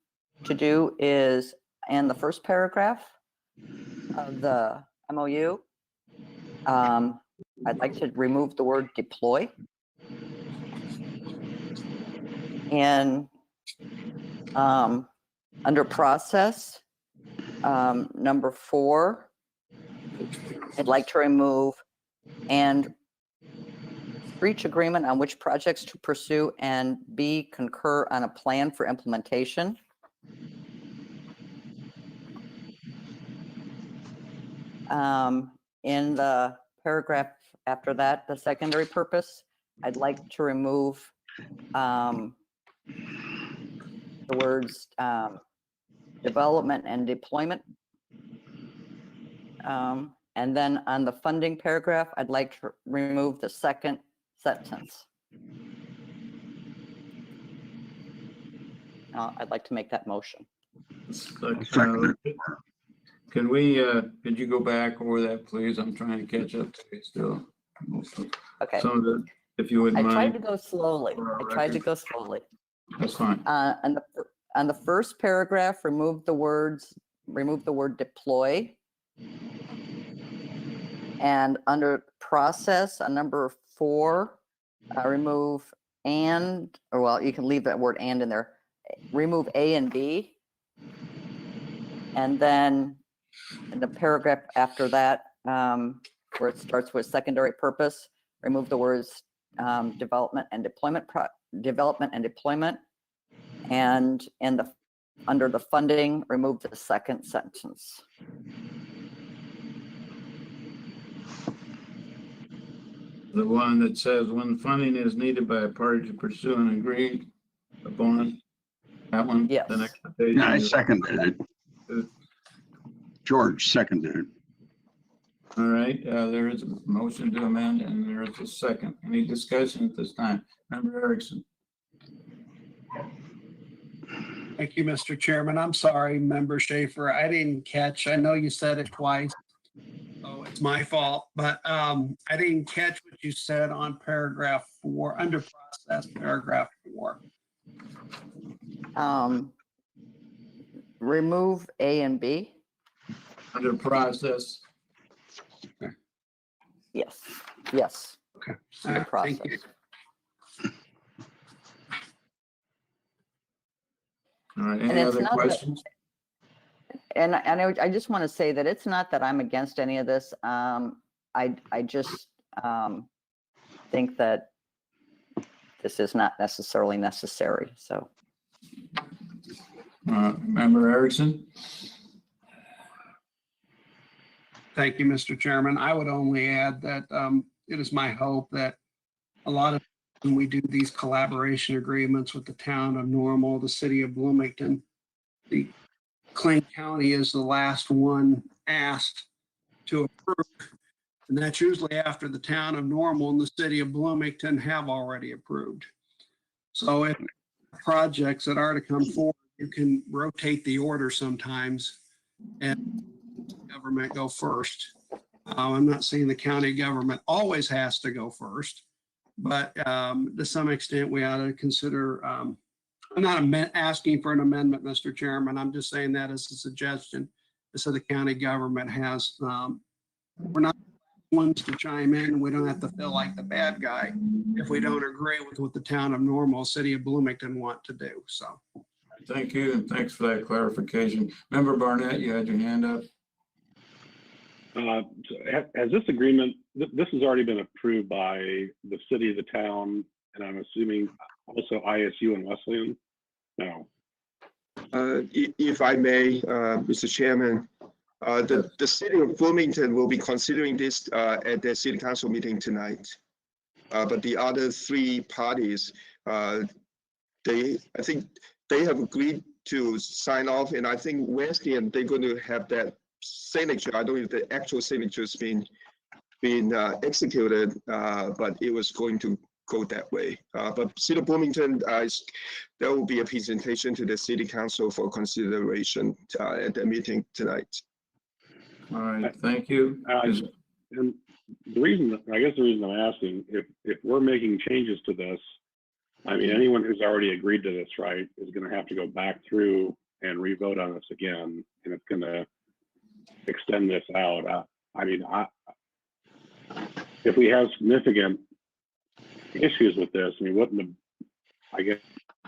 [SPEAKER 4] do is, in the first paragraph of the MOU, I'd like to remove the word deploy. And under process, number 4, I'd like to remove and reach agreement on which projects to pursue and B, concur on a plan for implementation. In the paragraph after that, the secondary purpose, I'd like to remove the words development and deployment. And then on the funding paragraph, I'd like to remove the second sentence. I'd like to make that motion.
[SPEAKER 1] Can we, could you go back over that, please? I'm trying to catch up to you still.
[SPEAKER 4] Okay.
[SPEAKER 1] Some of it, if you wouldn't
[SPEAKER 4] I tried
[SPEAKER 1] mind.
[SPEAKER 4] to go slowly.
[SPEAKER 1] That's fine.
[SPEAKER 4] On the first paragraph, remove the word deploy. And under process, on number 4, remove and, or well, you can leave that word and in there. Remove A and B. And then in the paragraph after that, where it starts with secondary purpose, remove the words development and deployment. And in the under the funding, remove the second sentence.
[SPEAKER 1] The one that says when funding is needed by a party to pursue and agree upon, that one?
[SPEAKER 4] Yes.
[SPEAKER 1] The next page.
[SPEAKER 10] I seconded it. George seconded it.
[SPEAKER 1] All right, there is a motion to amend and there is a second. Any discussion at this time? Member Erickson.
[SPEAKER 5] Thank you, Mr. Chairman. I'm sorry, Member Schaefer. I didn't catch, I know you said it twice. Oh, it's my fault, but I didn't catch what you said on paragraph 4, under process, paragraph 4.
[SPEAKER 4] Remove A and B.
[SPEAKER 1] Under process.
[SPEAKER 4] Yes, yes.
[SPEAKER 5] Okay.
[SPEAKER 4] Under process.
[SPEAKER 5] Thank you.
[SPEAKER 1] All right,
[SPEAKER 4] And
[SPEAKER 1] any
[SPEAKER 4] it's
[SPEAKER 1] other
[SPEAKER 4] not that-
[SPEAKER 1] questions?
[SPEAKER 4] And I just want to say that it's not that I'm against any of this. I just think that this is not necessarily necessary, so.
[SPEAKER 1] Member Erickson?
[SPEAKER 5] Thank you, Mr. Chairman. I would only add that it is my hope that a lot of when we do these collaboration agreements with the town of Normal, the city of Bloomington, the McLean County is the last one asked to approve. And that's usually after the town of Normal and the city of Bloomington have already approved. So if projects that are to come forward, you can rotate the order sometimes and government go first. I'm not saying the county government always has to go first, but to some extent we ought to consider, I'm not asking for an amendment, Mr. Chairman. I'm just saying that as a suggestion. So the county government has, we're not ones to chime in. We don't have to feel like the bad guy if we don't agree with what the town of Normal, city of Bloomington want to do. So.
[SPEAKER 1] Thank you, and thanks for that clarification. Member Barnett, you had your hand up.
[SPEAKER 3] Has this agreement, this has already been approved by the city, the town, and I'm assuming also ISU and Wesleyan? No.
[SPEAKER 12] If I may, Mr. Chairman, the city of Bloomington will be considering this at their city council meeting tonight. But the other three parties, I think they have agreed to sign off, and I think Wesleyan, they're going to have that signature. I don't know if the actual signature has been executed, but it was going to go that way. But City of Bloomington, there will be a presentation to the City Council for consideration at the meeting tonight.
[SPEAKER 1] All right, thank you.
[SPEAKER 3] And the reason, I guess the reason I'm asking, if we're making changes to this, I mean, anyone who's already agreed to this, right, is going to have to go back through and re-vote on this again, and it's going to extend this out. I mean, if we have significant issues with this, I mean, wouldn't I guess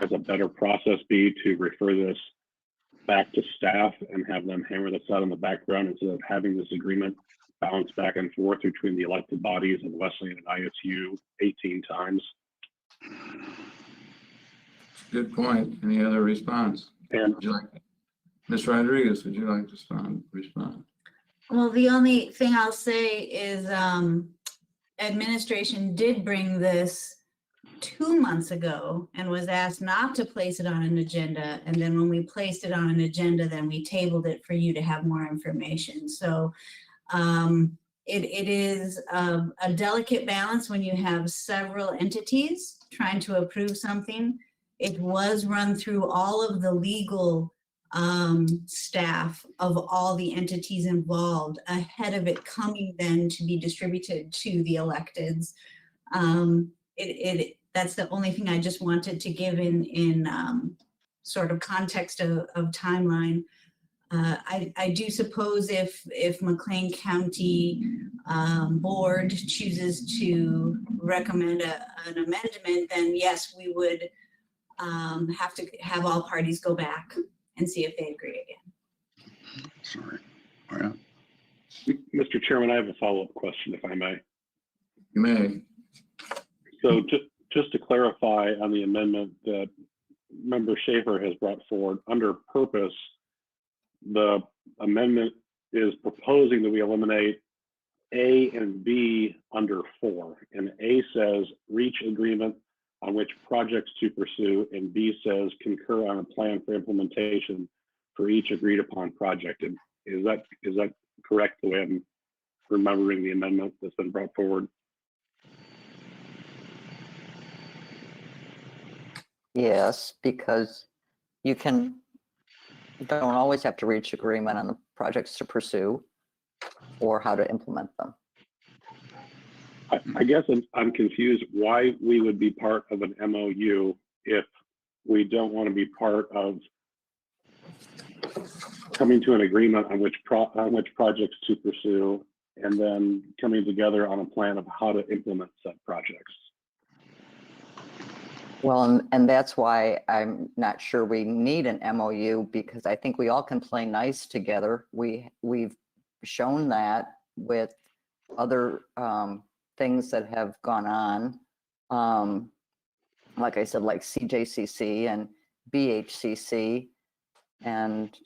[SPEAKER 3] a better process be to refer this back to staff and have them hammer this out in the background instead of having this agreement bounce back and forth between the elected bodies of Wesleyan and ISU 18 times?
[SPEAKER 1] Good point. Any other response?
[SPEAKER 3] And
[SPEAKER 1] would you like, Ms. Rodriguez, would you like to respond?
[SPEAKER 6] Well, the only thing I'll say is administration did bring this 2 months ago and was asked not to place it on an agenda. And then when we placed it on an agenda, then we tabled it for you to have more information. So it is a delicate balance when you have several entities trying to approve something. It was run through all of the legal staff of all the entities involved ahead of it coming then to be distributed to the electeds. That's the only thing I just wanted to give in sort of context of timeline. I do suppose if McLean County Board chooses to recommend an amendment, then yes, we would have to have all parties go back and see if they agree again.
[SPEAKER 10] Sorry. Well,
[SPEAKER 3] Mr. Chairman, I have a follow-up question, if I may.
[SPEAKER 1] You may.
[SPEAKER 3] So just to clarify on the amendment that Member Schaefer has brought forward, under purpose, the amendment is proposing that we eliminate A and B under 4. And A says reach agreement on which projects to pursue, and B says concur on a plan for implementation for each agreed upon project. And is that correct, the way I'm remembering the amendment that's been brought forward?
[SPEAKER 4] Yes, because you don't always have to reach agreement on the projects to pursue or how to implement them.
[SPEAKER 3] I guess I'm confused why we would be part of an MOU if we don't want to be part of coming to an agreement on which projects to pursue and then coming together on a plan of how to implement said projects.
[SPEAKER 4] Well, and that's why I'm not sure we need an MOU, because I think we all can play nice together. We've shown that with other things that have gone on, like I said, like CJCC and BHCC, and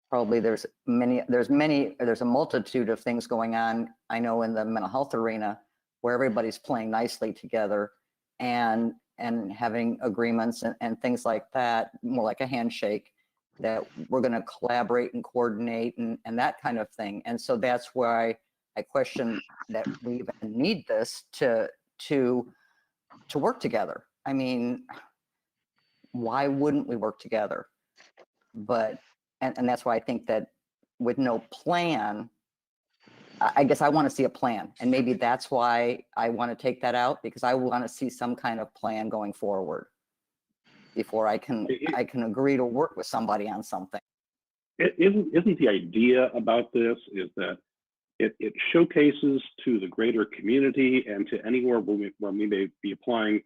[SPEAKER 4] probably there's a multitude of things going on, I know, in the mental health arena where everybody's playing nicely together and having agreements and things like that, more like a handshake, that we're going to collaborate and coordinate and that kind of thing. And so that's why I question that we even need this to work together. I mean, why wouldn't we work together? But, and that's why I think that with no plan, I guess I want to see a plan, and maybe that's why I want to take that out, because I want to see some kind of plan going forward before I can agree to work with somebody on something.
[SPEAKER 3] Isn't the idea about this is that it showcases to the greater community and to anywhere where we may be applying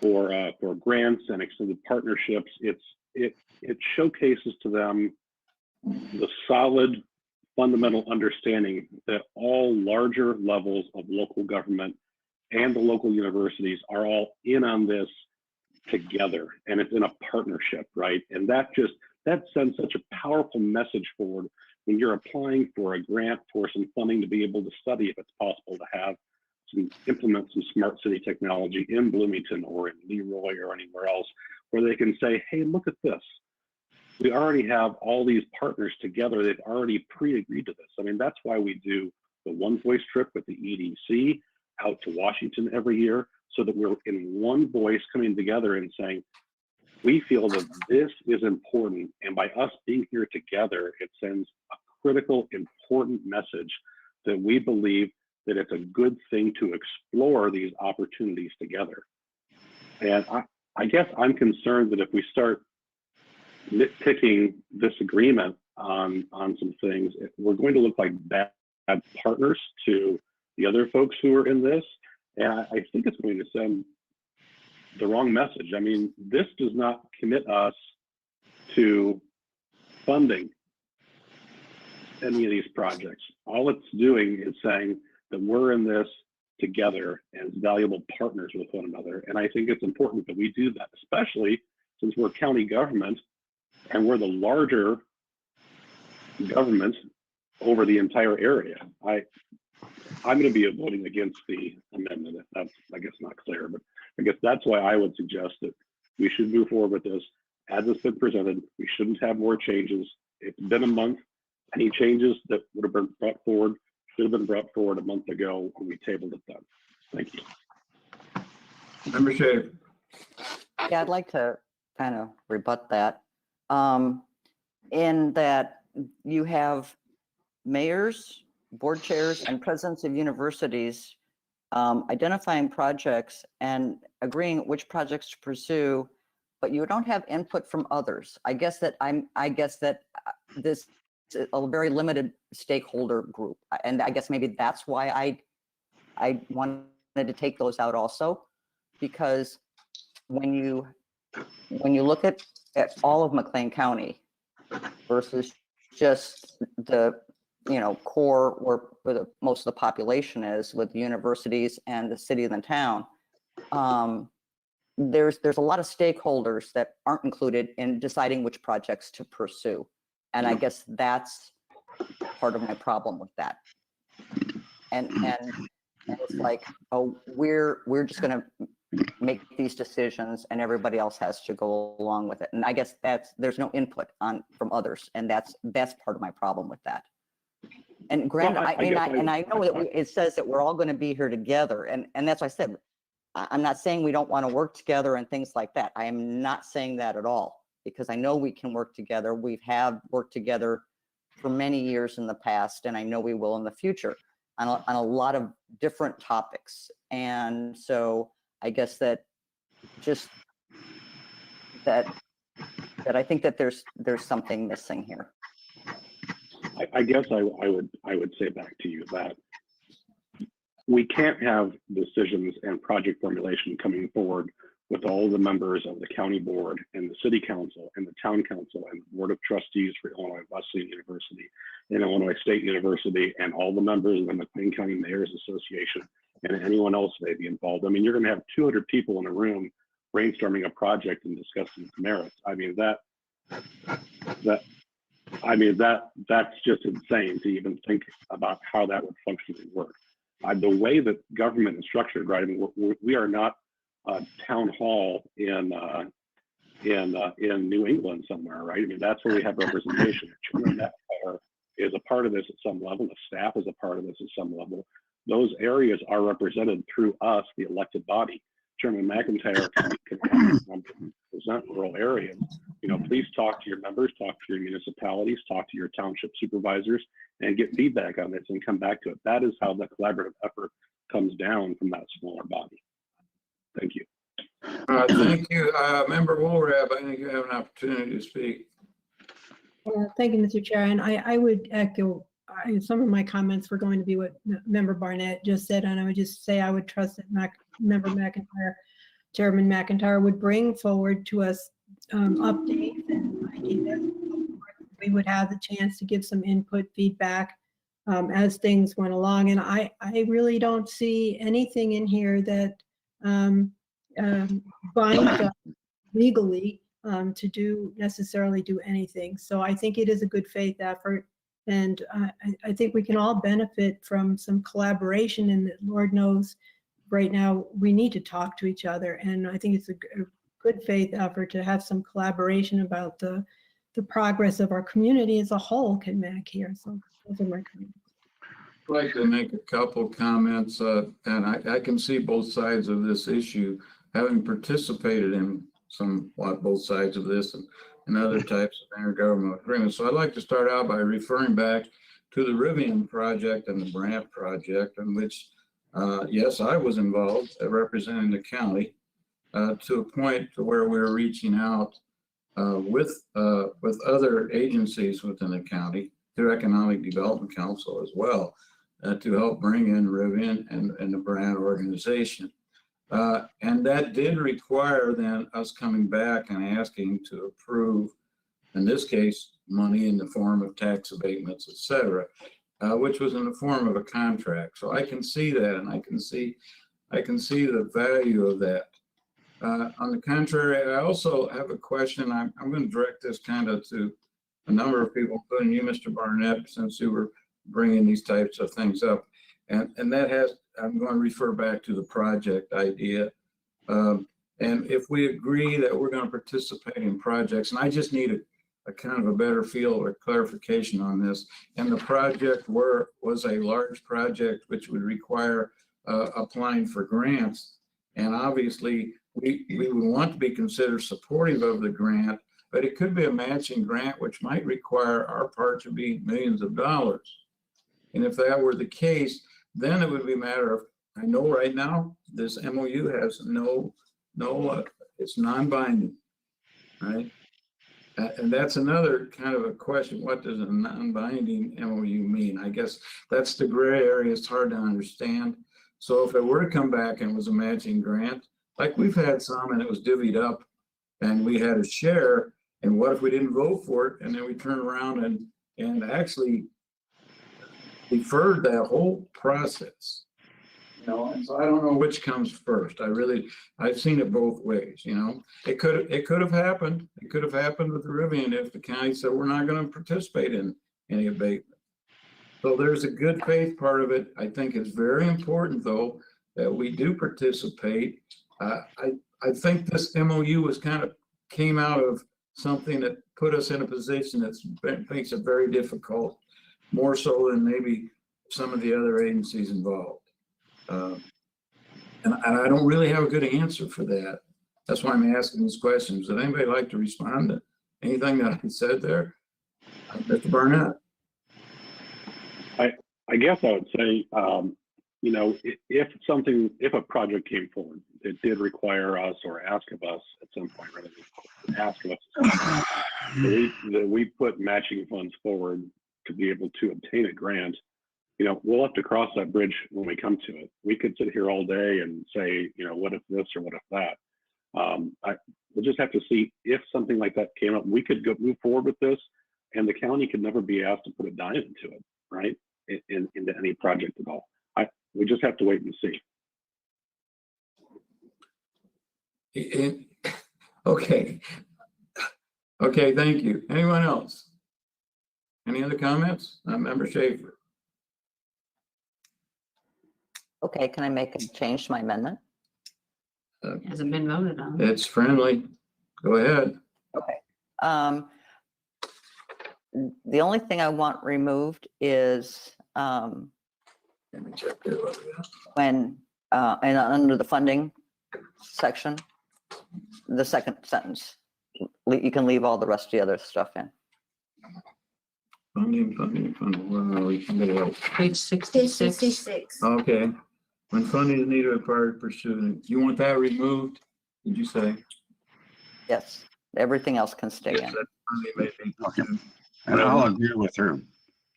[SPEAKER 3] for grants and extended partnerships, it showcases to them the solid fundamental understanding that all larger levels of local government and the local universities are all in on this together, and it's in a partnership, right? And that sends such a powerful message forward when you're applying for a grant for some funding to be able to study if it's possible to implement some smart city technology in Bloomington or in Leroy or anywhere else, where they can say, hey, look at this. We already have all these partners together. They've already pre-agreed to this. I mean, that's why we do the One Voice trip with the EDC out to Washington every year, so that we're in one voice coming together and saying, we feel that this is important. And by us being here together, it sends a critical, important message that we believe that it's a good thing to explore these opportunities together. And I guess I'm concerned that if we start nitpicking this agreement on some things, we're going to look like bad partners to the other folks who are in this. And I think it's going to send the wrong message. I mean, this does not commit us to funding any of these projects. All it's doing is saying that we're in this together as valuable partners with one another. And I think it's important that we do that, especially since we're county government and we're the larger government over the entire area. I'm going to be voting against the amendment. If that's, I guess, not clear, but I guess that's why I would suggest that we should move forward with this as it's been presented. We shouldn't have more changes. It's been a month. Any changes that would have been brought forward should have been brought forward a month ago when we tabled it then. Thank you.
[SPEAKER 1] Member Schaefer.
[SPEAKER 4] Yeah, I'd like to kind of rebut that. In that you have mayors, board chairs, and presidents of universities identifying projects and agreeing which projects to pursue, but you don't have input from others. I guess that this is a very limited stakeholder group, and I guess maybe that's why I wanted to take those out also, because when you look at all of McLean County versus just the core where most of the population is, with the universities and the city and the town, there's a lot of stakeholders that aren't included in deciding which projects to pursue. And I guess that's part of my problem with that. And it's like, oh, we're just going to make these decisions and everybody else has to go along with it. And I guess there's no input from others, and that's part of my problem with that. And granted,
[SPEAKER 3] Well,
[SPEAKER 4] I know that it says that we're all going to be here together, and that's why I said, I'm not saying we don't want to work together and things like that. I am not saying that at all, because I know we can work together. We've worked together for many years in the past, and I know we will in the future on a lot of different topics. And so I guess that I think that there's something missing here.
[SPEAKER 3] I guess I would say back to you that we can't have decisions and project formulation coming forward with all the members of the county board and the city council and the town council and the board of trustees for Illinois Wesleyan University and Illinois State University and all the members of the McLean County Mayors Association and anyone else may be involved. I mean, you're going to have 200 people in a room brainstorming a project and discussing its merits. I mean, that's just insane to even think about how that would functionally work. The way that government is structured, right? I mean, we are not a town hall in New England somewhere, right? I mean, that's where we have representation. Chairman McIntyre is a part of this at some level. The staff is a part of this at some level. Those areas are represented through us, the elected body. Chairman McIntyre can represent rural areas. Please talk to your members, talk to your municipalities, talk to your township supervisors, and get feedback on this and come back to it. That is how the collaborative effort comes down from that smaller body. Thank you.
[SPEAKER 1] Thank you. Member Woolrab, I think you have an opportunity to speak.
[SPEAKER 14] Thank you, Mr. Chair. And I would echo some of my comments were going to be what Member Barnett just said. And I would just say I would trust that Member McIntyre, Chairman McIntyre, would bring forward to us updates and ideas we would have the chance to give some input, feedback as things went along. And I really don't see anything in here that binds us legally to necessarily do anything. So I think it is a good faith effort. And I think we can all benefit from some collaboration, and Lord knows right now we need to talk to each other. And I think it's a good faith effort to have some collaboration about the progress of our community as a whole can make here. So those are my comments.
[SPEAKER 1] I'd like to make a couple comments, and I can see both sides of this issue, having participated in somewhat both sides of this and other types of intergovernmental agreements. So I'd like to start out by referring back to the Rivian project and the Brant project, in which, yes, I was involved representing the county to a point to where we were reaching out with other agencies within the county, through Economic Development Council as well, to help bring in Rivian and the Brant organization. And that did require then us coming back and asking to approve, in this case, money in the form of tax abatements, et cetera, which was in the form of a contract. So I can see that, and I can see the value of that. On the contrary, I also have a question. I'm going to direct this kind of to a number of people, including you, Mr. Barnett, since you were bringing these types of things up. And that has, I'm going to refer back to the project idea. And if we agree that we're going to participate in projects, and I just need a kind of a better feel or clarification on this, and the project was a large project which would require applying for grants. And obviously, we would want to be considered supportive of the grant, but it could be a matching grant, which might require our part to be millions of dollars. And if that were the case, then it would be a matter of, I know right now, this MOU has it's non-binding, right? And that's another kind of a question. What does a non-binding MOU mean? I guess that's the gray area. It's hard to understand. So if it were to come back and it was a matching grant, like we've had some and it was divvied up and we had a share, and what if we didn't vote for it? And then we turned around and actually deferred that whole process, you know? And so I don't know which comes first. I've seen it both ways, you know? It could have happened. It could have happened with the Rivian if the county said, we're not going to participate in any abatement. So there's a good faith part of it. I think it's very important, though, that we do participate. I think this MOU was came out of something that put us in a position that makes it very difficult, more so than maybe some of the other agencies involved. And I don't really have a good answer for that. That's why I'm asking these questions. Would anybody like to respond to anything that I said there? Mr. Barnett.
[SPEAKER 3] I guess I would say, you know, if a project came forward, it did require us or ask of us at some point, rather than ask of us, that we put matching funds forward to be able to obtain a grant. You know, we'll have to cross that bridge when we come to it. We could sit here all day and say, you know, what if this or what if that? We'll just have to see if something like that came up. We could move forward with this, and the county could never be asked to put a dime into it, right? Into any project at all. We just have to wait and see.
[SPEAKER 1] Okay. Okay, thank you. Anyone else? Any other comments? Member Schaefer.
[SPEAKER 4] Okay, can I make a change to my amendment?
[SPEAKER 9] Hasn't been voted on.
[SPEAKER 1] It's friendly. Go ahead.
[SPEAKER 4] Okay. The only thing I want removed is
[SPEAKER 1] Let me check that.
[SPEAKER 4] when, and under the funding section, the second sentence, you can leave all the rest of the other stuff in.
[SPEAKER 1] Funding. Where are we?
[SPEAKER 9] Page 66.
[SPEAKER 6] 66.
[SPEAKER 1] Okay. When funding is needed required to pursue, you want that removed? Did you say?
[SPEAKER 4] Yes, everything else can stay
[SPEAKER 1] Yes,
[SPEAKER 4] in.
[SPEAKER 1] that funding may be pursued.
[SPEAKER 10] And I'll agree with her.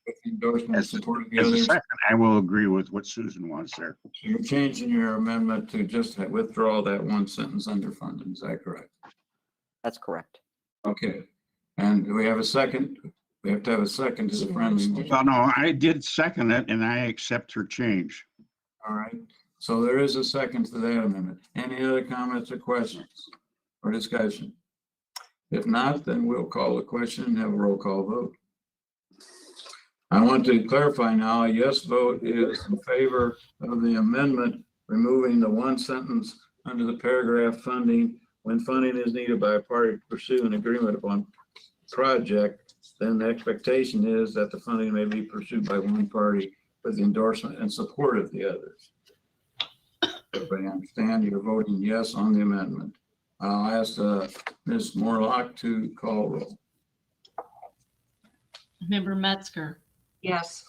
[SPEAKER 1] With endorsement and support of the
[SPEAKER 10] As a
[SPEAKER 1] others.
[SPEAKER 10] second, I will agree with what Susan wants there.
[SPEAKER 1] You're changing your amendment to just withdraw that one sentence under funding. Is that correct?
[SPEAKER 4] That's correct.
[SPEAKER 1] Okay. And do we have a second? We have to have a second to the friendly motion.
[SPEAKER 10] Well, no, I did second it and I accept her change.
[SPEAKER 1] All right, so there is a second to that amendment. Any other comments or questions or discussion? If not, then we'll call the question and have a roll call vote. I want to clarify now, a yes vote is in favor of the amendment, removing the one sentence under the paragraph funding. When funding is needed by a party to pursue an agreement upon project, then the expectation is that the funding may be pursued by one party with the endorsement and support of the others. Everybody understand? You're voting yes on the amendment. I'll ask Ms. Morlock to call roll.
[SPEAKER 2] Member Metzger,
[SPEAKER 9] Yes.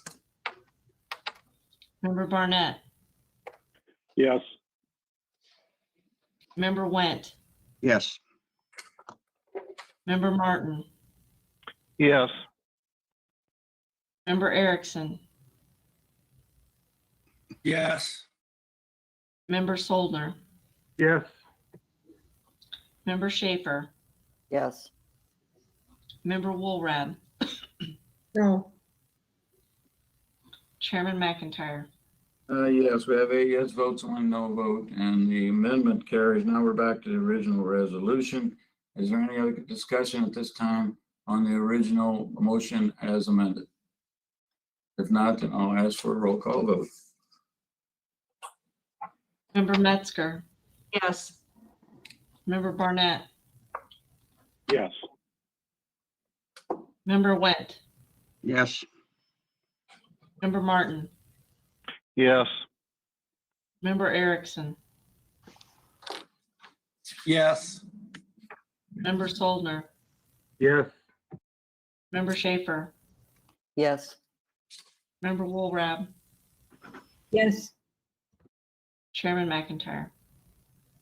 [SPEAKER 2] Member Barnett,
[SPEAKER 3] Yes.
[SPEAKER 2] Member Went,
[SPEAKER 10] Yes.
[SPEAKER 2] Member Martin,
[SPEAKER 3] Yes.
[SPEAKER 2] Member Erickson,
[SPEAKER 5] Yes.
[SPEAKER 2] Member Soldner,
[SPEAKER 11] Yes.
[SPEAKER 2] Member Schaefer,
[SPEAKER 4] Yes.
[SPEAKER 2] Member Woolrab,
[SPEAKER 14] No.
[SPEAKER 2] Chairman McIntyre.
[SPEAKER 1] Yes, we have 8 yes votes, 1 no vote, and the amendment carries. Now we're back to the original resolution. Is there any other discussion at this time on the original motion as amended? If not, then I'll ask for a roll call vote.
[SPEAKER 2] Member Metzger,
[SPEAKER 9] Yes.
[SPEAKER 2] Member Barnett,
[SPEAKER 3] Yes.
[SPEAKER 2] Member Went,
[SPEAKER 10] Yes.
[SPEAKER 2] Member Martin,
[SPEAKER 3] Yes.
[SPEAKER 2] Member Erickson,
[SPEAKER 5] Yes.
[SPEAKER 2] Member Soldner,
[SPEAKER 11] Yes.
[SPEAKER 2] Member Schaefer,
[SPEAKER 4] Yes.
[SPEAKER 2] Member Woolrab,
[SPEAKER 14] Yes.
[SPEAKER 2] Chairman McIntyre.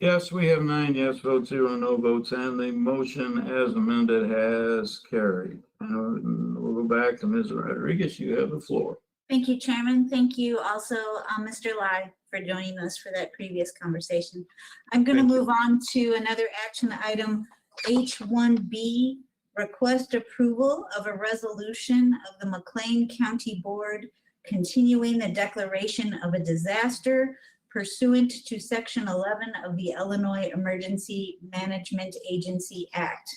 [SPEAKER 1] Yes, we have 9 yes votes, 0 no votes, and the motion as amended has carried. And we'll go back to Ms. Rodriguez. You have the floor.
[SPEAKER 6] Thank you, Chairman. Thank you also, Mr. Lai, for joining us for that previous conversation. I'm going to
[SPEAKER 1] Thank you.
[SPEAKER 6] move on to another action item, H1B, request approval of a resolution of the McLean County Board continuing the declaration of a disaster pursuant to Section 11 of the Illinois Emergency Management Agency Act,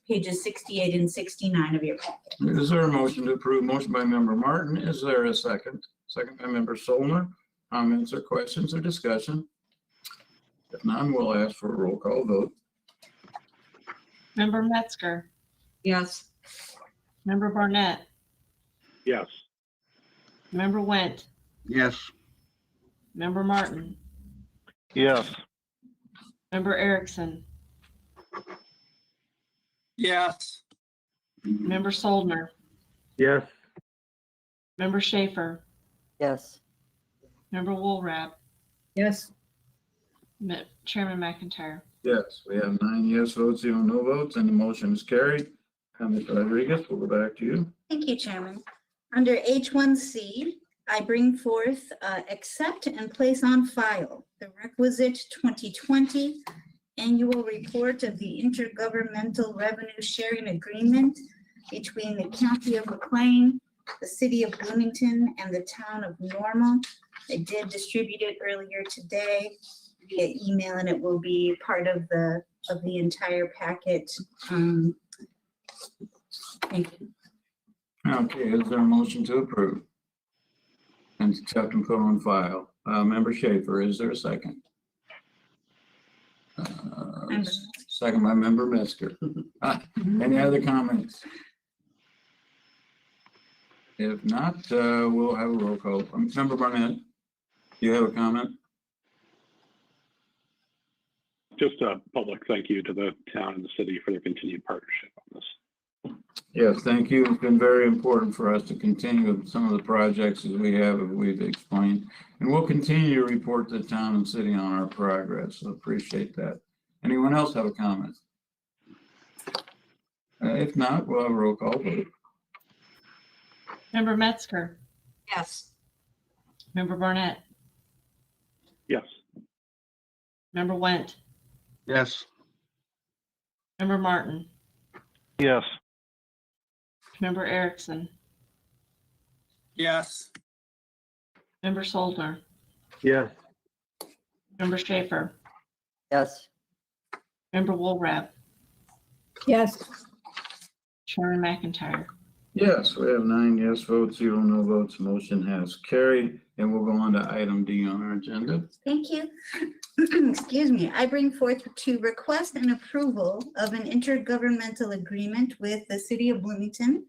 [SPEAKER 6] pages 68 and 69 of your packet.
[SPEAKER 1] Is there a motion to approve? Motion by member Martin. Is there a second? Second by member Solmer. Comments or questions or discussion? If none, we'll ask for a roll call vote.
[SPEAKER 2] Member Metzger,
[SPEAKER 9] Yes.
[SPEAKER 2] Member Barnett,
[SPEAKER 3] Yes.
[SPEAKER 2] Member Went,
[SPEAKER 10] Yes.
[SPEAKER 2] Member Martin,
[SPEAKER 3] Yes.
[SPEAKER 2] Member Erickson,
[SPEAKER 5] Yes.
[SPEAKER 2] Member Soldner,
[SPEAKER 11] Yes.
[SPEAKER 2] Member Schaefer,
[SPEAKER 4] Yes.
[SPEAKER 2] Member Woolrab,
[SPEAKER 14] Yes.
[SPEAKER 2] Chairman McIntyre.
[SPEAKER 1] Yes, we have 9 yes votes, 0 no votes, and the motion is carried. Ms. Rodriguez, we'll go back to you.
[SPEAKER 6] Thank you, Chairman. Under H1C, I bring forth, accept and place on file the requisite 2020 annual report of the intergovernmental revenue sharing agreement between the County of McLean, the City of Bloomington, and the Town of Normal. I did distribute it earlier today via email, and it will be part of the entire packet. Thank you.
[SPEAKER 1] Okay, is there a motion to approve? And accept and put on file. Member Schaefer, is there a second?
[SPEAKER 6] Member.
[SPEAKER 1] Second by member Metzger. Any other comments? If not, we'll have a roll call. Member Barnett, do you have a comment?
[SPEAKER 3] Just a public thank you to the town and the city for their continued partnership on this.
[SPEAKER 1] Yes, thank you. It's been very important for us to continue with some of the projects as we've explained. And we'll continue to report to the town and city on our progress. So appreciate that. Anyone else have a comment? If not, we'll have a roll call vote.
[SPEAKER 2] Member Metzger,
[SPEAKER 9] Yes.
[SPEAKER 2] Member Barnett,
[SPEAKER 3] Yes.
[SPEAKER 2] Member Went,
[SPEAKER 10] Yes.
[SPEAKER 2] Member Martin,
[SPEAKER 3] Yes.
[SPEAKER 2] Member Erickson,
[SPEAKER 5] Yes.
[SPEAKER 2] Member Soldner,
[SPEAKER 11] Yes.
[SPEAKER 2] Member Schaefer,
[SPEAKER 4] Yes.
[SPEAKER 2] Member Woolrab,
[SPEAKER 14] yes,
[SPEAKER 2] Chairman McIntyre.
[SPEAKER 1] Yes, we have 9 yes votes, 0 no votes. Motion has carried, and we'll go on to item D on our agenda.
[SPEAKER 6] Thank you. Excuse me. I bring forth to request and approval of an intergovernmental agreement with the City of Bloomington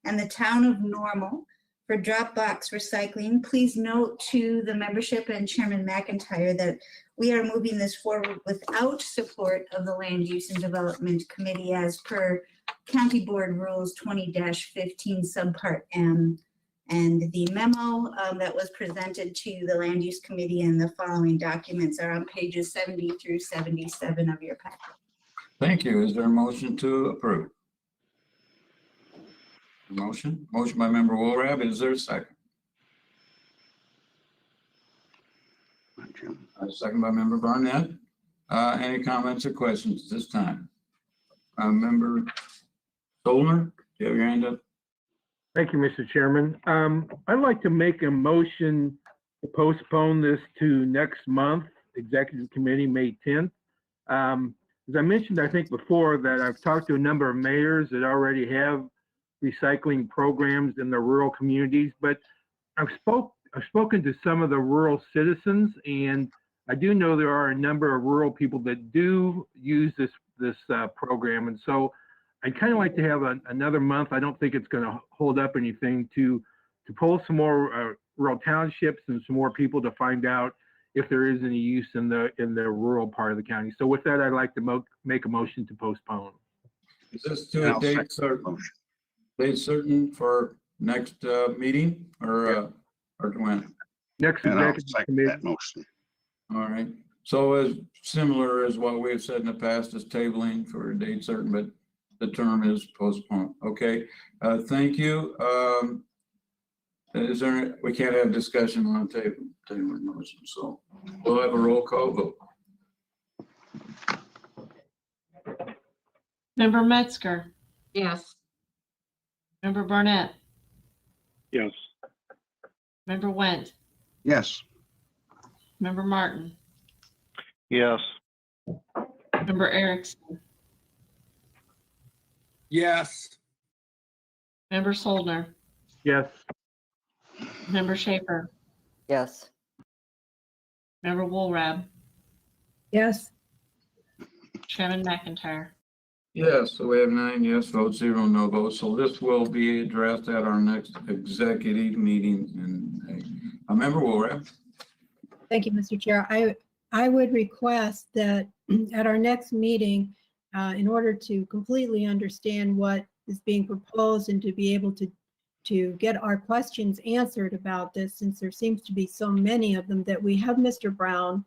[SPEAKER 6] and the Town of Normal for Dropbox recycling. Please note to the membership and Chairman McIntyre that we are moving this forward without support of the Land Use and Development Committee as per County Board Rules 20-15 Subpart M. And the memo that was presented to the Land Use Committee and the following documents are on pages 70 through 77 of your packet.
[SPEAKER 1] Thank you. Is there a motion to approve? Motion by member Woolrab. Is there a second? Second by member Barnett. Any comments or questions at this time? Member Soldner, do you have your hand up?
[SPEAKER 11] Thank you, Mr. Chairman. I'd like to make a motion to postpone this to next month, Executive Committee, May 10th. As I mentioned, I think before that I've talked to a number of mayors that already have recycling programs in the rural communities, but I've spoken to some of the rural citizens, and I do know there are a number of rural people that do use this program, and so I'd kind of like to have another month. I don't think it's going to hold up anything to pull some more rural townships and some more people to find out if there is any use in the rural part of the county. So with that, I'd like to make a motion to postpone.
[SPEAKER 1] Is this to a date certain for next meeting or when?
[SPEAKER 11] Next
[SPEAKER 10] And I'll
[SPEAKER 11] executive
[SPEAKER 10] second
[SPEAKER 11] committee.
[SPEAKER 10] that motion.
[SPEAKER 1] All right. So as similar as what we've said in the past is tabling for a date certain, but the term is postponed. Okay. Thank you. Is there, we can't have discussion on tabling motion, so we'll have a roll call vote.
[SPEAKER 2] Member Metzger,
[SPEAKER 9] yes,
[SPEAKER 2] Member Barnett,
[SPEAKER 3] Yes.
[SPEAKER 2] Member Went,
[SPEAKER 10] Yes.
[SPEAKER 2] Member Martin,
[SPEAKER 3] Yes.
[SPEAKER 2] Member Erickson,
[SPEAKER 5] Yes.
[SPEAKER 2] Member Soldner,
[SPEAKER 11] Yes.
[SPEAKER 2] Member Schaefer,
[SPEAKER 4] Yes.
[SPEAKER 2] Member Woolrab,
[SPEAKER 14] yes,
[SPEAKER 2] Chairman McIntyre.
[SPEAKER 1] Yes, so we have 9 yes votes, 0 no votes. So this will be addressed at our next executive meeting. And a member Woolrab.
[SPEAKER 14] thank you, Mr. Chair. I would request that at our next meeting, in order to completely understand what is being proposed and to be able to get our questions answered about this, since there seems to be so many of them, that we have Mr. Brown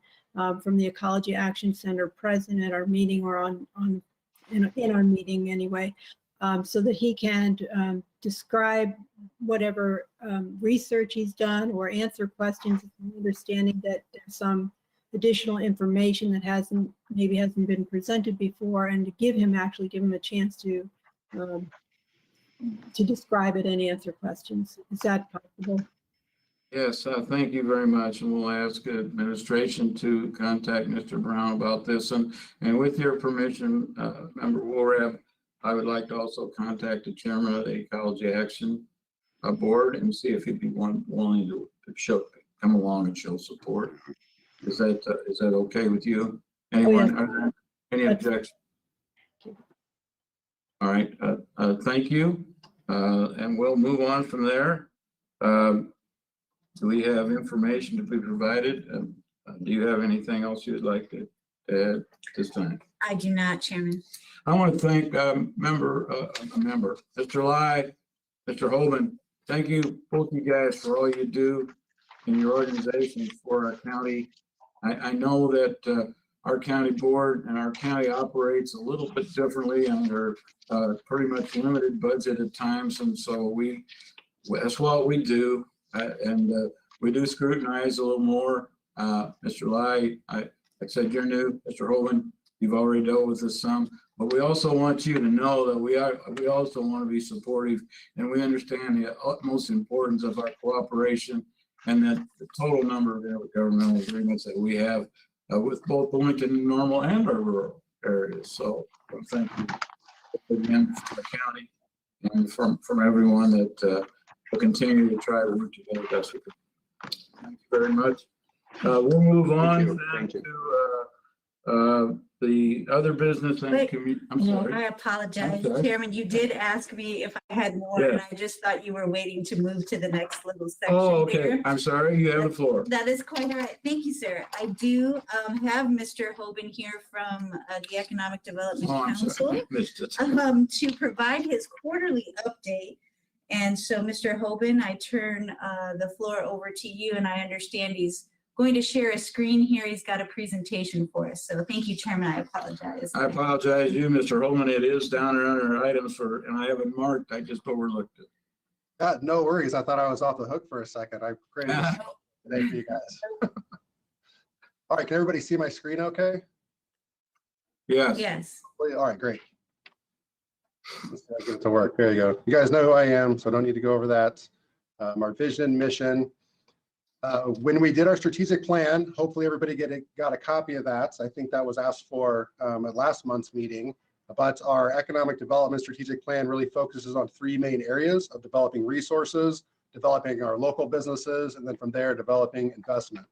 [SPEAKER 14] from the Ecology Action Center present at our meeting, or in our meeting anyway, so that he can describe whatever research he's done or answer questions, understanding that there's some additional information that maybe hasn't been presented before, and to give him a chance to describe it and answer questions. Is that possible?
[SPEAKER 1] Yes, thank you very much. And we'll ask administration to contact Mr. Brown about this. And with your permission, Member Woolrab, I would like to also contact the chairman of the Ecology Action Board and see if he'd be willing to come along and show support. Is that okay with you? Anyone? Are there any objections? All right. Thank you. And we'll move on from there. Do we have information to be provided? Do you have anything else you'd like to add this time?
[SPEAKER 6] I do not, Chairman.
[SPEAKER 1] I want to thank Mr. Lai, Mr. Holman. Thank you, both you guys, for all you do in your organization for our county. I know that our county board and our county operates a little bit differently under pretty much limited budget at times, and so that's what we do. And we do scrutinize a little more. Mr. Lai, I said you're new. Mr. Holman, you've already dealt with this some, But we also want you to know that we also want to be supportive, and we understand the utmost importance of our cooperation and that the total number of governmental agreements that we have with both Bloomington Normal and our rural areas. So thank you again from the county and from everyone that will continue to try to work together best we can. Thank you very much. We'll move on then to the other business and
[SPEAKER 6] Wait,
[SPEAKER 1] community. I'm sorry.
[SPEAKER 6] I apologize,
[SPEAKER 1] I'm sorry.
[SPEAKER 6] Chairman. You did ask me if I had more, and
[SPEAKER 1] Yes.
[SPEAKER 6] I just thought you were waiting to move to the next little section.
[SPEAKER 1] Oh, okay.
[SPEAKER 6] here.
[SPEAKER 1] I'm sorry. You have the floor.
[SPEAKER 6] That is quite all right. Thank you, sir. I do have Mr. Hoban here from the Economic Development
[SPEAKER 1] Oh, I'm
[SPEAKER 6] Council
[SPEAKER 1] sorry. Missed it.
[SPEAKER 6] to provide his quarterly update. And so, Mr. Hoban, I turn the floor over to you, and I understand he's going to share a screen here. He's got a presentation for us. So thank you, Chairman. I apologize.
[SPEAKER 1] I apologize to you, Mr. Holman. It is down under items and I haven't marked. I just overlooked it.
[SPEAKER 13] No worries. I thought I was off the hook for a second. I created this today for you guys. All right, can everybody see my screen okay?
[SPEAKER 1] Yes.
[SPEAKER 6] Yes.
[SPEAKER 13] All right, great. Let's see if I get it to work. There you go. You guys know who I am, so I don't need to go over that. Our vision, mission. When we did our strategic plan, hopefully everybody got a copy of that. I think that was asked for at last month's meeting. But our economic development strategic plan really focuses on three main areas of developing resources, developing our local businesses, and then from there, developing investment.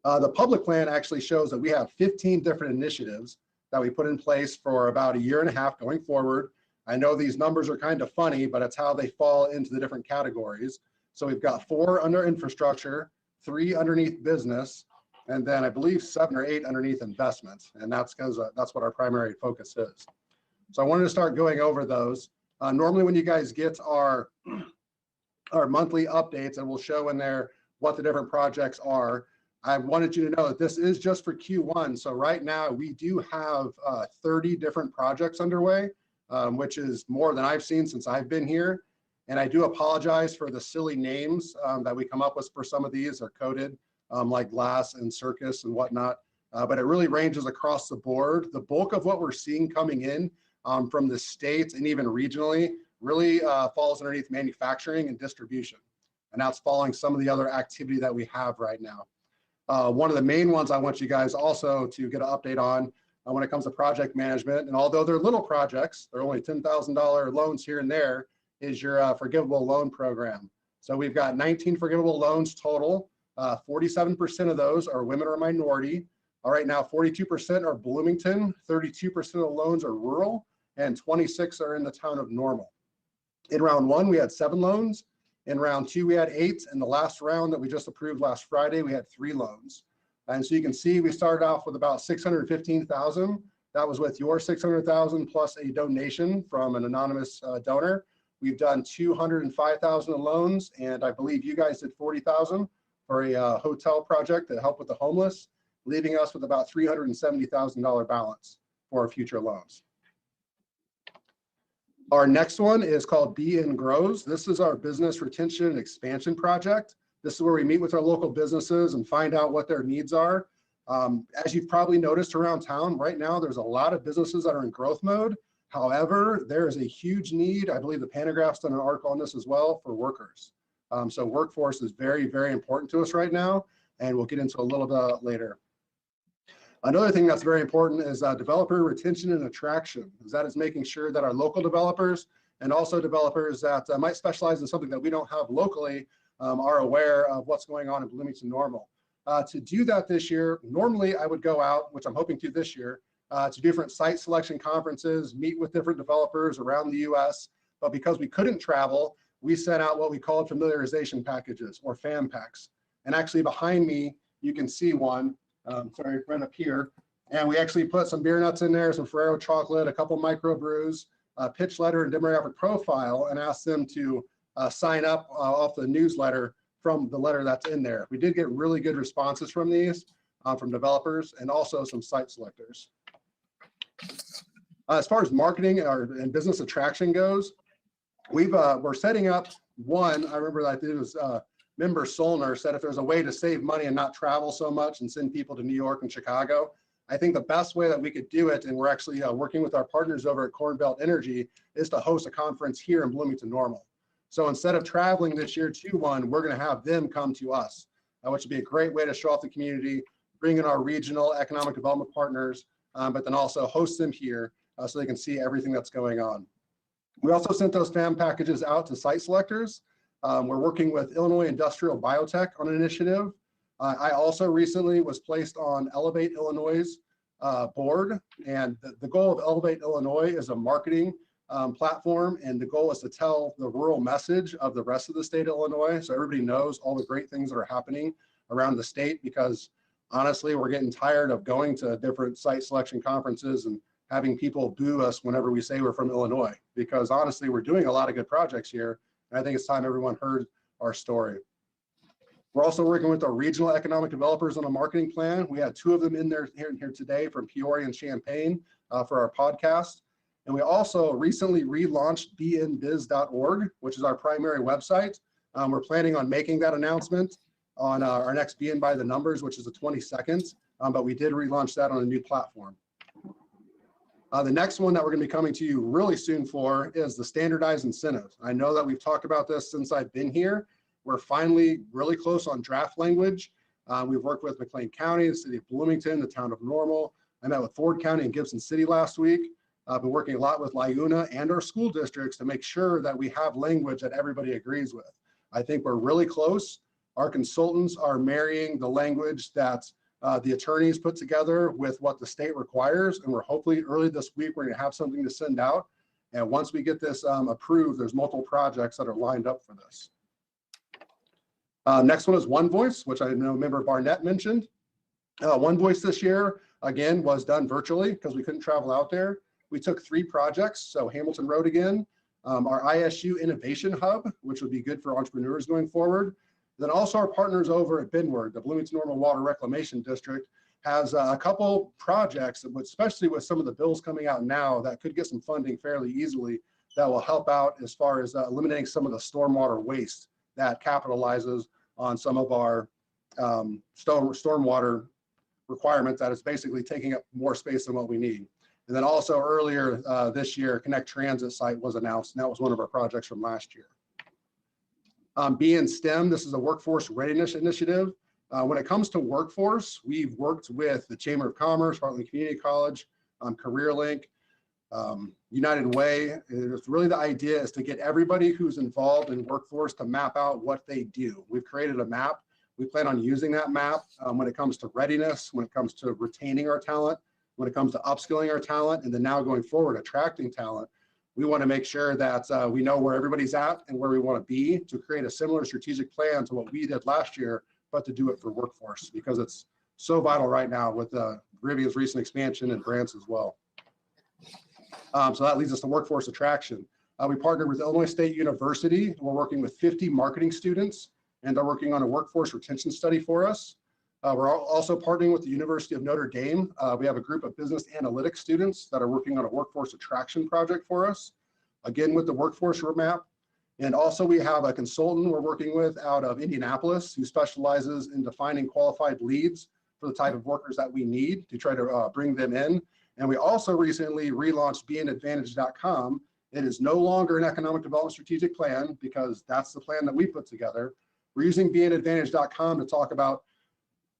[SPEAKER 13] The public plan actually shows that we have 15 different initiatives that we put in place for about a year and a half going forward. I know these numbers are kind of funny, but it's how they fall into the different categories. So we've got 4 under infrastructure, 3 underneath business, and then I believe 7 or 8 underneath investments. And that's because that's what our primary focus is. So I wanted to start going over those. Normally when you guys get our monthly updates, and we'll show in there what the different projects are, I wanted you to know that this is just for Q1. So right now we do have 30 different projects underway, which is more than I've seen since I've been here. And I do apologize for the silly names that we come up with for some of these are coded like glass and circus and whatnot, but it really ranges across the board. The bulk of what we're seeing coming in from the states and even regionally really falls underneath manufacturing and distribution. And that's following some of the other activity that we have right now. One of the main ones I want you guys also to get an update on when it comes to project management. And although they're little projects, they're only $10,000 loans here and there, is your forgivable loan program. So we've got 19 forgivable loans total. 47% of those are women or minority. All right, now 42% are Bloomington, 32% of the loans are rural, and 26 are in the town of Normal. In round 1, we had 7 loans. In round 2, we had 8. And the last round that we just approved last Friday, we had 3 loans. And so you can see we started off with about $615,000. That was with your $600,000 plus a donation from an anonymous donor. We've done $205,000 in loans, and I believe you guys did $40,000 for a hotel project to help with the homeless, leaving us with about $370,000 balance for our future loans. Our next one is called Be In Grows. This is our business retention and expansion project. This is where we meet with our local businesses and find out what their needs are. As you've probably noticed around town, right now, there's a lot of businesses that are in growth mode. However, there is a huge need. I believe the Pantagraph's done an article on this as well for workers. So workforce is very, very important to us right now, and we'll get into a little bit later. Another thing that's very important is developer retention and attraction. That is making sure that our local developers and also developers that might specialize in something that we don't have locally are aware of what's going on in Bloomington Normal. To do that this year, normally I would go out, which I'm hoping to this year, to different site selection conferences, meet with different developers around the US. But because we couldn't travel, we sent out what we called familiarization packages or FAM packs. And actually behind me, you can see one, sorry, right up here. And we actually put some beer nuts in there, some Ferrero chocolate, a couple microbrews, a pitch letter and demographic profile, and asked them to sign up off the newsletter from the letter that's in there. We did get really good responses from these, from developers and also some site selectors. As far as marketing and business attraction goes, we're setting up one. I remember that it was member Solner said if there's a way to save money and not travel so much and send people to New York and Chicago, I think the best way that we could do it, and we're actually working with our partners over at Corn Belt Energy, is to host a conference here in Bloomington Normal. So instead of traveling this year to one, we're going to have them come to us, which would be a great way to show off the community, bring in our regional economic development partners, but then also host them here so they can see everything that's going on. We also sent those FAM packages out to site selectors. We're working with Illinois Industrial Biotech on an initiative. I also recently was placed on Elevate Illinois' board, and the goal of Elevate Illinois is a marketing platform, and the goal is to tell the rural message of the rest of the state of Illinois, so everybody knows all the great things that are happening around the state, because honestly, we're getting tired of going to different site selection conferences and having people boo us whenever we say we're from Illinois, because honestly, we're doing a lot of good projects here, and I think it's time everyone heard our story. We're also working with our regional economic developers on a marketing plan. We had 2 of them in there here today from Peoria and Champaign for our podcast. And we also recently relaunched beinbiz.org, which is our primary website. We're planning on making that announcement on our next Be In by the Numbers, which is the 22nd, but we did relaunch that on a new platform. The next one that we're going to be coming to you really soon for is the standardized incentives. I know that we've talked about this since I've been here. We're finally really close on draft language. We've worked with McLean County, the city of Bloomington, the town of Normal. I met with Ford County and Gibson City last week. I've been working a lot with Lyuna and our school districts to make sure that we have language that everybody agrees with. I think we're really close. Our consultants are marrying the language that the attorneys put together with what the state requires, and we're hopefully early this week, we're going to have something to send out. And once we get this approved, there's multiple projects that are lined up for this. Next one is One Voice, which I know member Barnett mentioned. One Voice this year, again, was done virtually because we couldn't travel out there. We took 3 projects, so Hamilton Road again, our ISU Innovation Hub, which would be good for entrepreneurs going forward. Then also our partners over at Benward, the Bloomington Normal Water Reclamation District, has a couple projects, especially with some of the bills coming out now, that could get some funding fairly easily that will help out as far as eliminating some of the stormwater waste that capitalizes on some of our stormwater requirements that is basically taking up more space than what we need. And then also earlier this year, Connect Transit site was announced, and that was one of our projects from last year. Be in STEM, this is a workforce readiness initiative. When it comes to workforce, we've worked with the Chamber of Commerce, Heartland Community College, CareerLink, United Way. It's really the idea is to get everybody who's involved in workforce to map out what they do. We've created a map. We plan on using that map when it comes to readiness, when it comes to retaining our talent, when it comes to upskilling our talent, and then now going forward, attracting talent. We want to make sure that we know where everybody's at and where we want to be to create a similar strategic plan to what we did last year, but to do it for workforce, because it's so vital right now with Rivian's recent expansion and grants as well. So that leads us to workforce attraction. We partnered with Illinois State University. We're working with 50 marketing students, and they're working on a workforce retention study for us. We're also partnering with the University of Notre Dame. We have a group of business analytics students that are working on a workforce attraction project for us, again with the workforce roadmap. And also we have a consultant we're working with out of Indianapolis who specializes in defining qualified leads for the type of workers that we need to try to bring them in. And we also recently relaunched beinadvantage.com. It is no longer an economic development strategic plan because that's the plan that we put together. We're using beinadvantage.com to talk about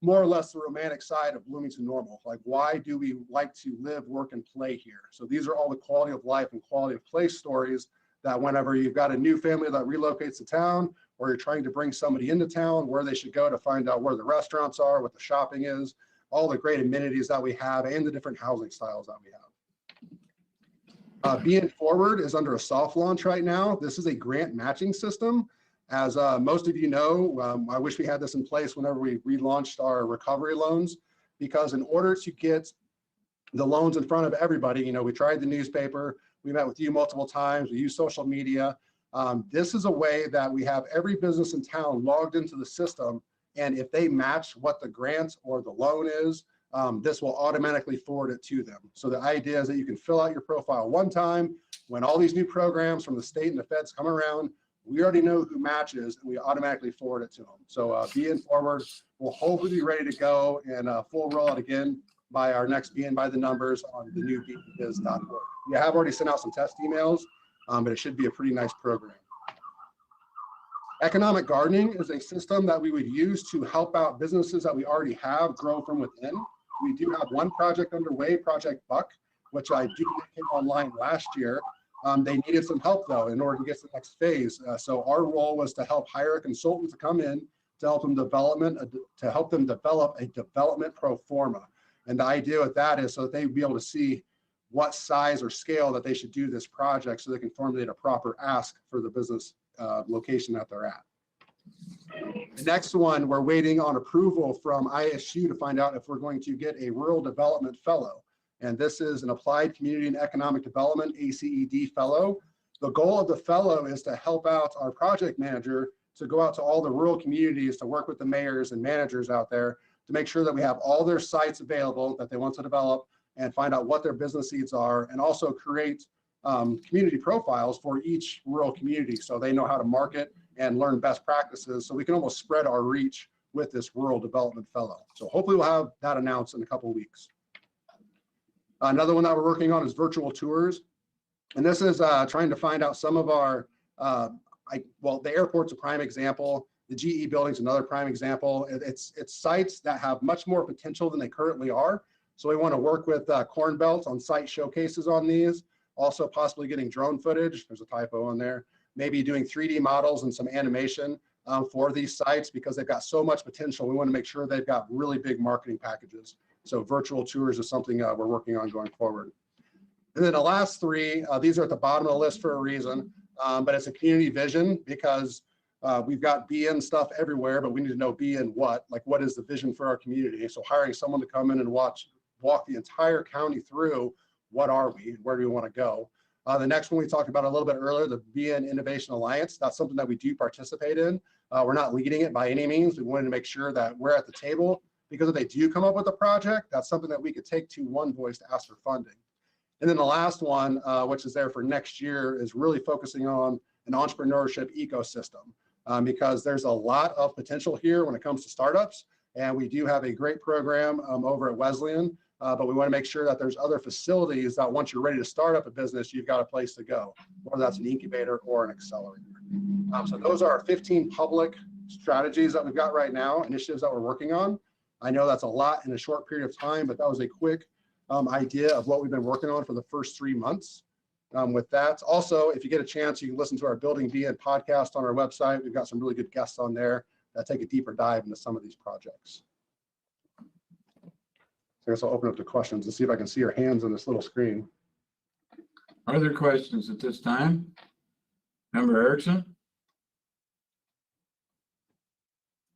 [SPEAKER 13] more or less the romantic side of Bloomington Normal. Like, why do we like to live, work, and play here? So these are all the quality of life and quality of place stories that whenever you've got a new family that relocates to town, or you're trying to bring somebody into town, where they should go to find out where the restaurants are, what the shopping is, all the great amenities that we have, and the different housing styles that we have. Being Forward is under a soft launch right now. This is a grant matching system. As most of you know, I wish we had this in place whenever we relaunched our recovery loans, because in order to get the loans in front of everybody, you know, we tried the newspaper, we met with you multiple times, we use social media. This is a way that we have every business in town logged into the system, and if they match what the grant or the loan is, this will automatically forward it to them. So the idea is that you can fill out your profile one time. When all these new programs from the state and the feds come around, we already know who matches, and we automatically forward it to them. So Being Forward will hopefully be ready to go and full rollout again by our next Being by the Numbers on the new beingbiz.org. We have already sent out some test emails, but it should be a pretty nice program. Economic gardening is a system that we would use to help out businesses that we already have grow from within. We do have one project underway, Project Buck, which I do came online last year. They needed some help though in order to get to the next phase. So our role was to help hire a consultant to come in to help them develop a development pro forma. And the idea with that is so that they'd be able to see what size or scale that they should do this project so they can formulate a proper ask for the business location that they're at. The next one, we're waiting on approval from ISU to find out if we're going to get a rural development fellow. And this is an applied community and economic development, ACED fellow. The goal of the fellow is to help out our project manager to go out to all the rural communities to work with the mayors and managers out there to make sure that we have all their sites available that they want to develop and find out what their business needs are, and also create community profiles for each rural community so they know how to market and learn best practices, so we can almost spread our reach with this rural development fellow. So hopefully we'll have that announced in a couple of weeks. Another one that we're working on is virtual tours. And this is trying to find out some of our, well, the airport's a prime example. The GE building's another prime example. It's sites that have much more potential than they currently are. So we want to work with Corn Belt on site showcases on these. Also possibly getting drone footage. There's a typo on there. Maybe doing 3D models and some animation for these sites because they've got so much potential. We want to make sure they've got really big marketing packages. So virtual tours is something we're working on going forward. And then the last three, these are at the bottom of the list for a reason, but it's a community vision because we've got BN stuff everywhere, but we need to know BN what, like what is the vision for our community? So hiring someone to come in and walk the entire county through what are we, where do we want to go? The next one we talked about a little bit earlier, the BN Innovation Alliance. That's something that we do participate in. We're not leading it by any means. We wanted to make sure that we're at the table because if they do come up with a project, that's something that we could take to One Voice to ask for funding. And then the last one, which is there for next year, is really focusing on an entrepreneurship ecosystem because there's a lot of potential here when it comes to startups. And we do have a great program over at Wesleyan. But we want to make sure that there's other facilities that once you're ready to start up a business, you've got a place to go, whether that's an incubator or an accelerator. So those are our 15 public strategies that we've got right now, initiatives that we're working on. I know that's a lot in a short period of time, but that was a quick idea of what we've been working on for the first 3 months. With that, also, if you get a chance, you can listen to our Building BN podcast on our website. We've got some really good guests on there that take a deeper dive into some of these projects. I guess I'll open up to questions and see if I can see your hands on this little screen.
[SPEAKER 1] Are there questions at this time? Member Erickson?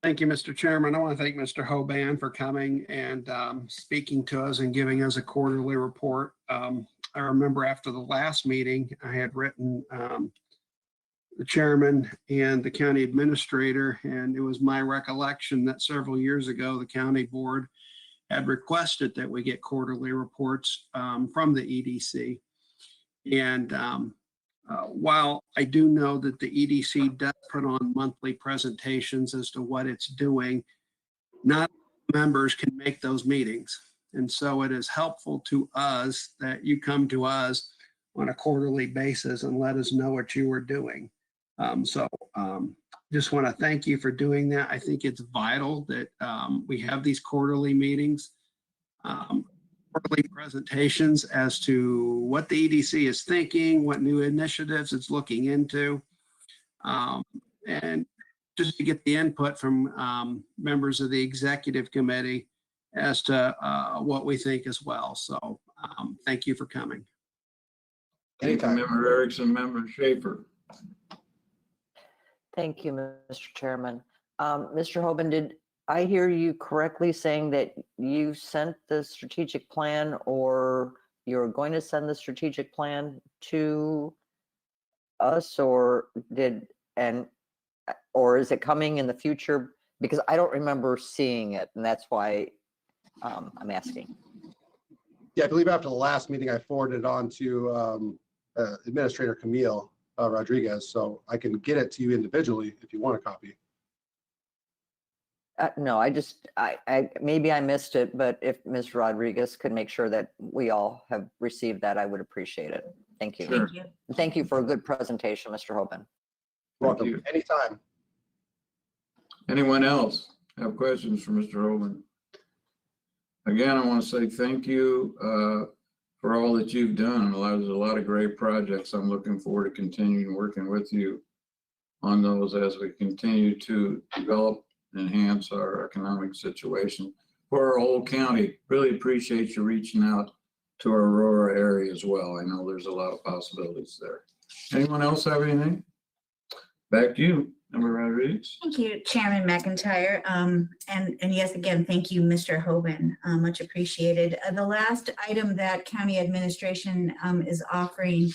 [SPEAKER 5] Thank you, Mr. Chairman. I want to thank Mr. Hoban for coming and speaking to us and giving us a quarterly report. I remember after the last meeting, I had written the chairman and the county administrator, and it was my recollection that several years ago, the county board had requested that we get quarterly reports from the EDC. And while I do know that the EDC does put on monthly presentations as to what it's doing, not members can make those meetings. And so it is helpful to us that you come to us on a quarterly basis and let us know what you are doing. Just want to thank you for doing that. I think it's vital that we have these quarterly meetings, quarterly presentations as to what the EDC is thinking, what new initiatives it's looking into, and just to get the input from members of the executive committee as to what we think as well. So thank you for coming.
[SPEAKER 1] Thank you, Member Erickson. Member Schaefer.
[SPEAKER 4] Thank you, Mr. Chairman. Mr. Hoban, did I hear you correctly saying that you sent the strategic plan or you're going to send the strategic plan to us, or is it coming in the future? Because I don't remember seeing it, and that's why I'm asking.
[SPEAKER 13] Yeah, I believe after the last meeting, I forwarded it on to Administrator Camille Rodriguez, so I can get it to you individually if you want a copy.
[SPEAKER 4] No, maybe I missed it, but if Ms. Rodriguez could make sure that we all have received that, I would appreciate it. Thank you.
[SPEAKER 1] Sure.
[SPEAKER 6] Thank you.
[SPEAKER 4] And thank you for a good presentation, Mr. Hoban.
[SPEAKER 13] Welcome,
[SPEAKER 1] you.
[SPEAKER 13] anytime.
[SPEAKER 1] Anyone else have questions for Mr. Hoban? Again, I want to say thank you for all that you've done. There's a lot of great projects. I'm looking forward to continuing working with you on those as we continue to develop and enhance our economic situation for our whole county. Really appreciate you reaching out to our Aurora area as well. I know there's a lot of possibilities there. Anyone else have anything? Back to you, Member Rodriguez.
[SPEAKER 6] Thank you, Chairman McIntyre. And yes, again, thank you, Mr. Hoban. Much appreciated. The last item that County Administration is offering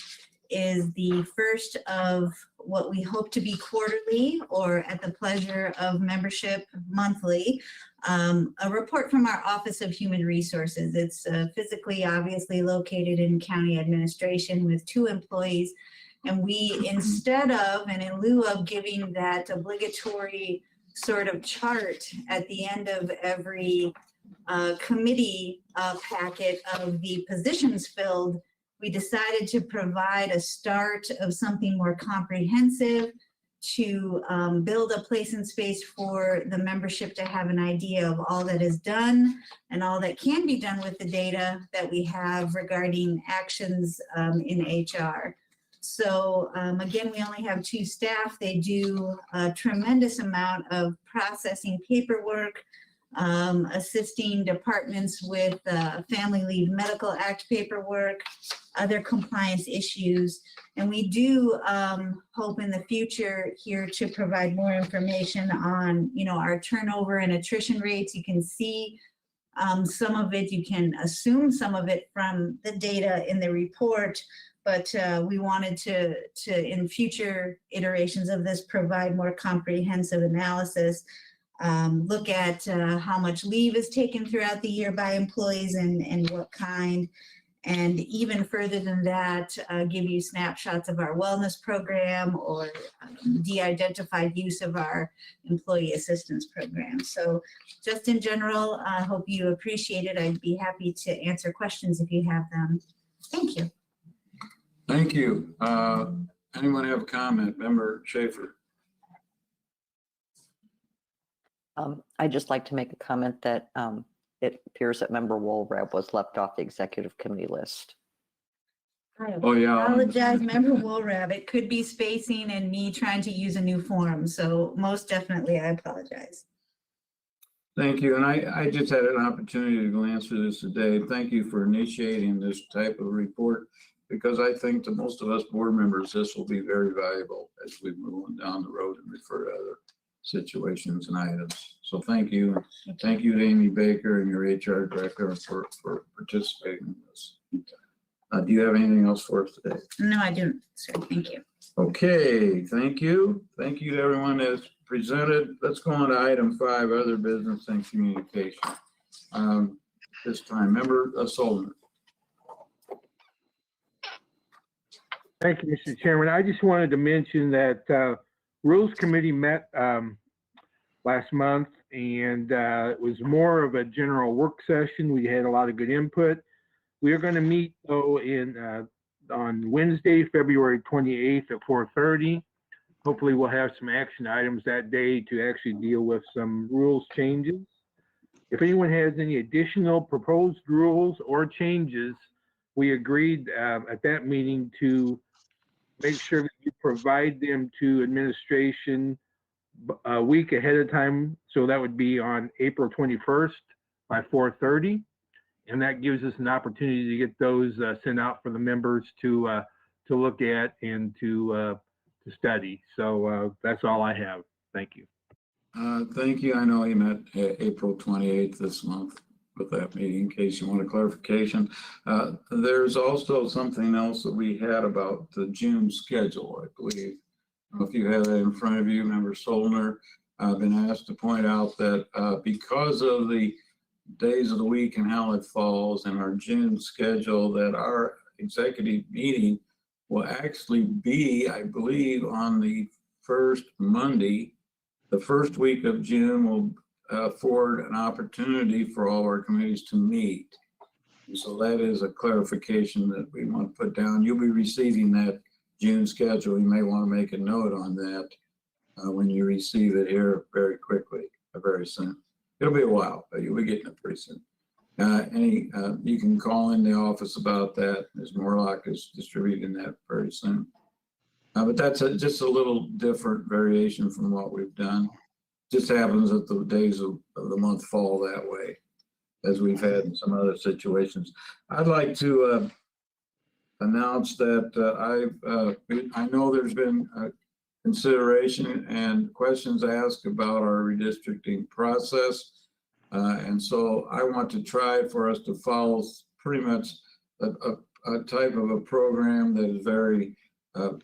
[SPEAKER 6] is the first of what we hope to be quarterly, or at the pleasure of membership monthly, a report from our Office of Human Resources. It's physically, obviously located in County Administration with 2 employees. And we, instead of, and in lieu of giving that obligatory sort of chart at the end of every committee packet of the positions filled, we decided to provide a start of something more comprehensive to build a place and space for the membership to have an idea of all that is done and all that can be done with the data that we have regarding actions in HR. So again, we only have 2 staff. They do a tremendous amount of processing paperwork, assisting departments with Family Leave Medical Act paperwork, other compliance issues. And we do hope in the future here to provide more information on, our turnover and attrition rates. You can see some of it, you can assume some of it from the data in the report. But we wanted to, in future iterations of this, provide more comprehensive analysis, look at how much leave is taken throughout the year by employees and what kind, and even further than that, give you snapshots of our wellness program or de-identified use of our employee assistance program. So just in general, I hope you appreciate it. I'd be happy to answer questions if you have them. Thank you.
[SPEAKER 1] Thank you. Anyone have a comment? Member Schaefer.
[SPEAKER 4] I'd just like to make a comment that it appears that Member Woolrab was left off the executive committee list.
[SPEAKER 6] I
[SPEAKER 1] Oh, yeah.
[SPEAKER 6] apologize, Member Woolrab. It could be spacing and me trying to use a new form. So most definitely, I apologize.
[SPEAKER 1] Thank you. And I just had an opportunity to glance through this today. Thank you for initiating this type of report, because I think to most of us board members, this will be very valuable as we move on down the road and refer to other situations and items. So thank you. Thank you to Amy Baker and your HR director for participating in this. Do you have anything else for us today?
[SPEAKER 6] No, I don't, sir. Thank you.
[SPEAKER 1] Okay, thank you. Thank you to everyone that's presented. Let's go on to item 5, other business and communication. This time, Member Solomon.
[SPEAKER 11] Thank you, Mr. Chairman. I just wanted to mention that Rules Committee met last month, and it was more of a general work session. We had a lot of good input. We are going to meet, though, on Wednesday, February 28th at 4:30. Hopefully, we'll have some action items that day to actually deal with some rules changes. If anyone has any additional proposed rules or changes, we agreed at that meeting to make sure that you provide them to administration a week ahead of time. So that would be on April 21st by 4:30. And that gives us an opportunity to get those sent out for the members to look at and to study. So that's all I have. Thank you.
[SPEAKER 1] Thank you. I know he met April 28th this month with that meeting, in case you want a clarification. There's also something else that we had about the June schedule, I believe. I don't know if you have that in front of you, Member Solner. I've been asked to point out that because of the days of the week and how it falls in our June schedule, that our executive meeting will actually be, I believe, on the first Monday. The first week of June will afford an opportunity for all our committees to meet. And so that is a clarification that we want to put down. You'll be receiving that June schedule. You may want to make a note on that when you receive it here very quickly, very soon. It'll be a while, but you'll be getting it pretty soon. You can call in the office about that. Ms. Morlock is distributing that very soon. But that's just a little different variation from what we've done. Just happens that the days of the month fall that way, as we've had in some other situations. I'd like to announce that I know there's been consideration and questions asked about our redistricting process. And so I want to try for us to follow pretty much a type of a program that is very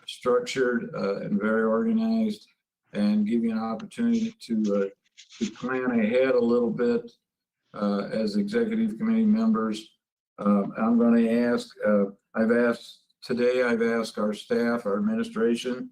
[SPEAKER 1] structured and very organized, and give you an opportunity to plan ahead a little bit as executive committee members. I'm going to ask, I've asked our staff, our administration,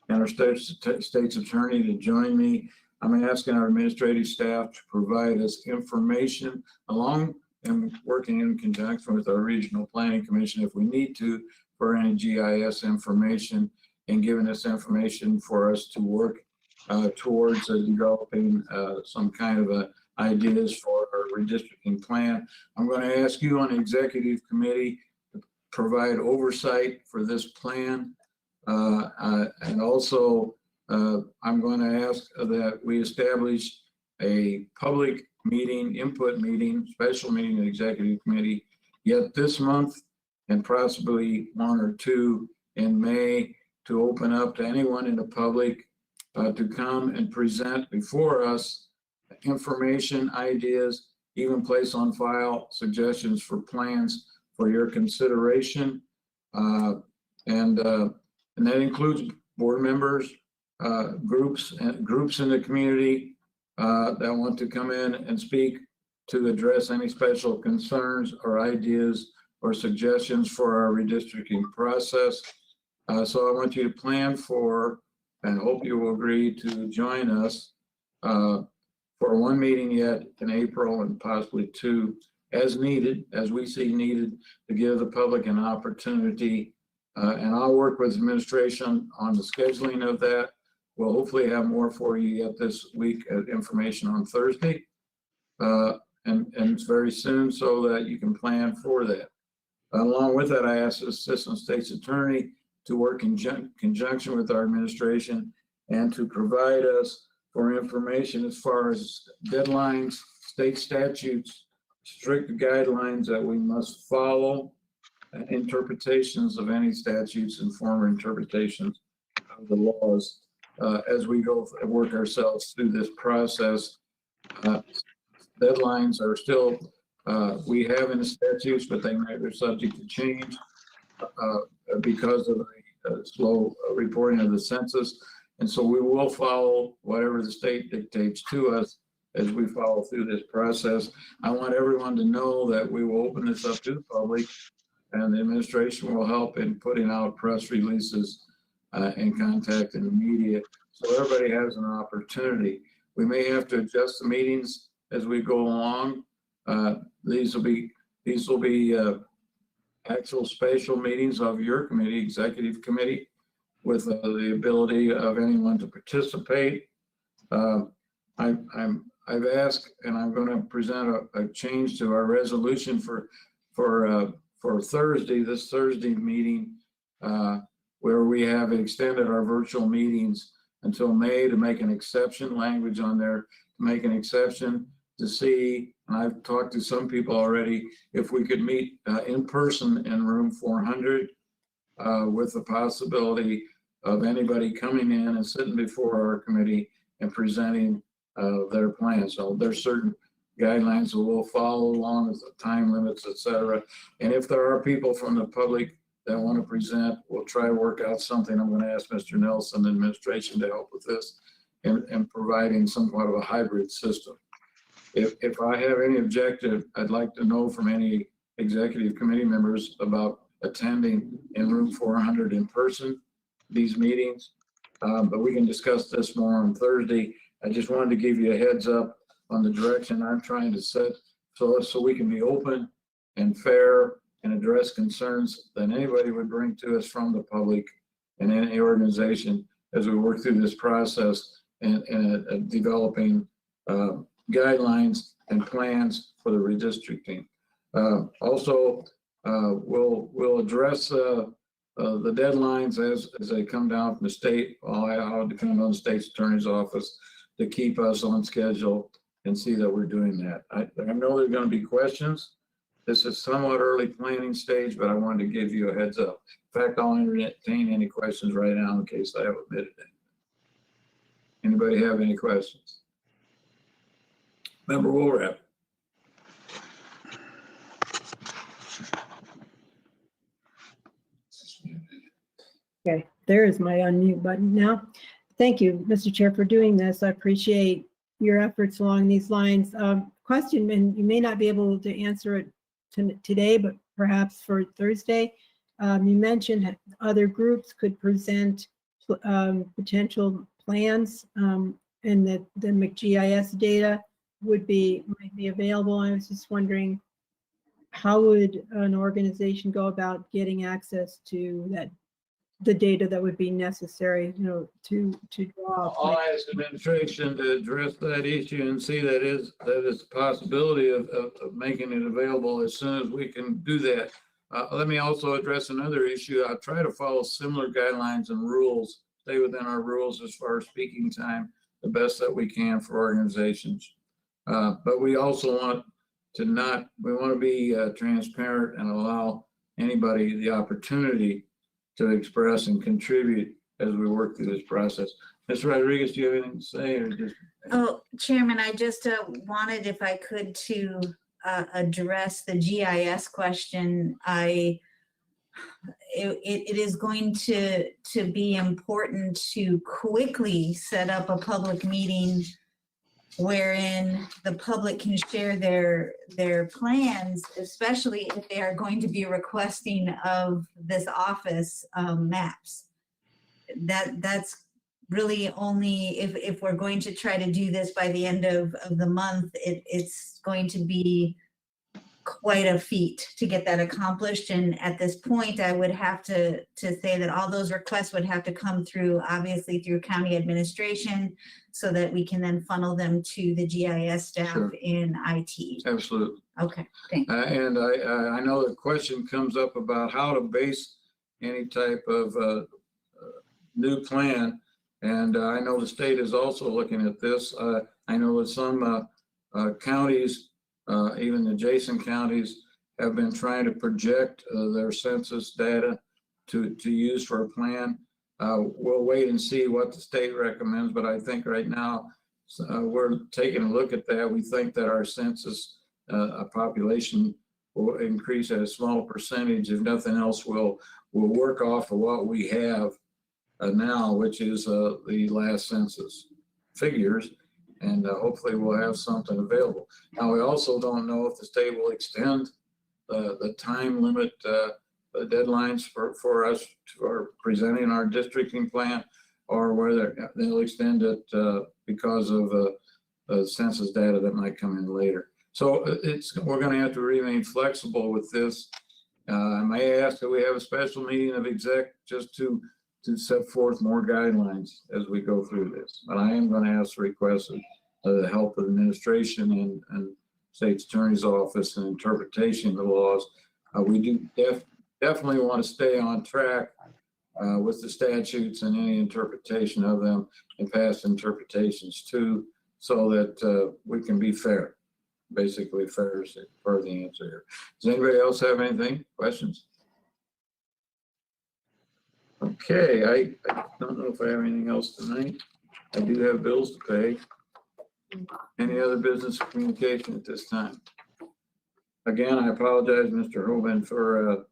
[SPEAKER 1] and our state's attorney to join me. I'm asking our administrative staff to provide us information along and working in conjunction with our regional planning commission if we need to for any GIS information, and giving us information for us to work towards developing some kind of ideas for our redistricting plan. I'm going to ask you on the executive committee to provide oversight for this plan. And also, I'm going to ask that we establish a public meeting, input meeting, special meeting of the executive committee yet this month, and possibly one or two in May, to open up to anyone in the public to come and present before us information, ideas, even place on file suggestions for plans for your consideration. And that includes board members, groups in the community that want to come in and speak to address any special concerns or ideas or suggestions for our redistricting process. So I want you to plan for, and hope you will agree to join us for one meeting yet in April, and possibly two as needed, as we see needed, to give the public an opportunity. And I'll work with administration on the scheduling of that. We'll hopefully have more for you yet this week, information on Thursday. And it's very soon, so that you can plan for that. Along with that, I asked the Assistant State's Attorney to work in conjunction with our administration and to provide us for information as far as deadlines, state statutes, strict guidelines that we must follow, interpretations of any statutes and former interpretations of the laws as we go work ourselves through this process. Deadlines are still, we have in the statutes, but they're subject to change because of the slow reporting of the census. And so we will follow whatever the state dictates to us as we follow through this process. I want everyone to know that we will open this up to the public, and the administration will help in putting out press releases and contacting the media, so everybody has an opportunity. We may have to adjust the meetings as we go along. These will be actual special meetings of your committee, executive committee, with the ability of anyone to participate. I've asked, and I'm going to present a change to our resolution for Thursday, this Thursday meeting, where we have extended our virtual meetings until May, to make an exception, language on there, to make an exception to see, and I've talked to some people already, if we could meet in person in room 400 with the possibility of anybody coming in and sitting before our committee and presenting their plans. So there's certain guidelines that we'll follow along with the time limits, et cetera. And if there are people from the public that want to present, we'll try to work out something. I'm going to ask Mr. Nelson, the administration, to help with this and providing somewhat of a hybrid system. If I have any objective, I'd like to know from any executive committee members about attending in room 400 in person, these meetings. But we can discuss this more on Thursday. I just wanted to give you a heads up on the direction I'm trying to set, so we can be open and fair and address concerns that anybody would bring to us from the public and any organization as we work through this process and developing guidelines and plans for the redistricting. Also, we'll address the deadlines as they come down from the state. I'll depend on the state's attorney's office to keep us on schedule and see that we're doing that. I know there are going to be questions. This is somewhat early planning stage, but I wanted to give you a heads up. In fact, I'll entertain any questions right now in case I have omitted anything. Anybody have any questions? Member Woolrap.
[SPEAKER 14] Okay, there is my unmute button now. Thank you, Mr. Chair, for doing this. I appreciate your efforts along these lines. Question, and you may not be able to answer it today, but perhaps for Thursday. You mentioned other groups could present potential plans, and that the McGIS data might be available. I was just wondering, how would an organization go about getting access to the data that would be necessary, to draw?
[SPEAKER 1] I'll ask administration to address that issue and see that is a possibility of making it available as soon as we can do that. Let me also address another issue. I'll try to follow similar guidelines and rules, stay within our rules as far as speaking time, the best that we can for organizations. But we also want to be transparent and allow anybody the opportunity to express and contribute as we work through this process. Ms. Rodriguez, do you have anything to say, or just?
[SPEAKER 6] Oh, Chairman, I just wanted, if I could, to address the GIS question. It is going to be important to quickly set up a public meeting wherein the public can share their plans, especially if they are going to be requesting of this office maps. That's really only if we're going to try to do this by the end of the month, it's going to be quite a feat to get that accomplished. And at this point, I would have to say that all those requests would have to come through, obviously through county administration, so that we can then funnel them to the GIS staff
[SPEAKER 1] Sure.
[SPEAKER 6] in IT.
[SPEAKER 1] Absolutely.
[SPEAKER 6] Okay, thank you.
[SPEAKER 1] And I know the question comes up about how to base any type of new plan. And I know the state is also looking at this. I know that some counties, even adjacent counties, have been trying to project their census data to use for a plan. We'll wait and see what the state recommends, but I think right now we're taking a look at that. We think that our census population will increase at a small percentage. If nothing else, we'll work off of what we have now, which is the last census figures, and hopefully we'll have something available. Now, we also don't know if the state will extend the time limit, the deadlines for us for presenting our districting plan, or whether they'll extend it because of the census data that might come in later. So we're going to have to remain flexible with this. I may ask that we have a special meeting of exec just to set forth more guidelines as we go through this. But I am going to ask for requests of the help of administration and state's attorney's office and interpretation of the laws. We do definitely want to stay on track with the statutes and any interpretation of them and past interpretations too, so that we can be fair. Basically, fair is part of the answer here. Does anybody else have anything? Questions? Okay, I don't know if I have anything else tonight. I do have bills to pay. Any other business communication at this time? Again, I apologize, Mr. Hoban, for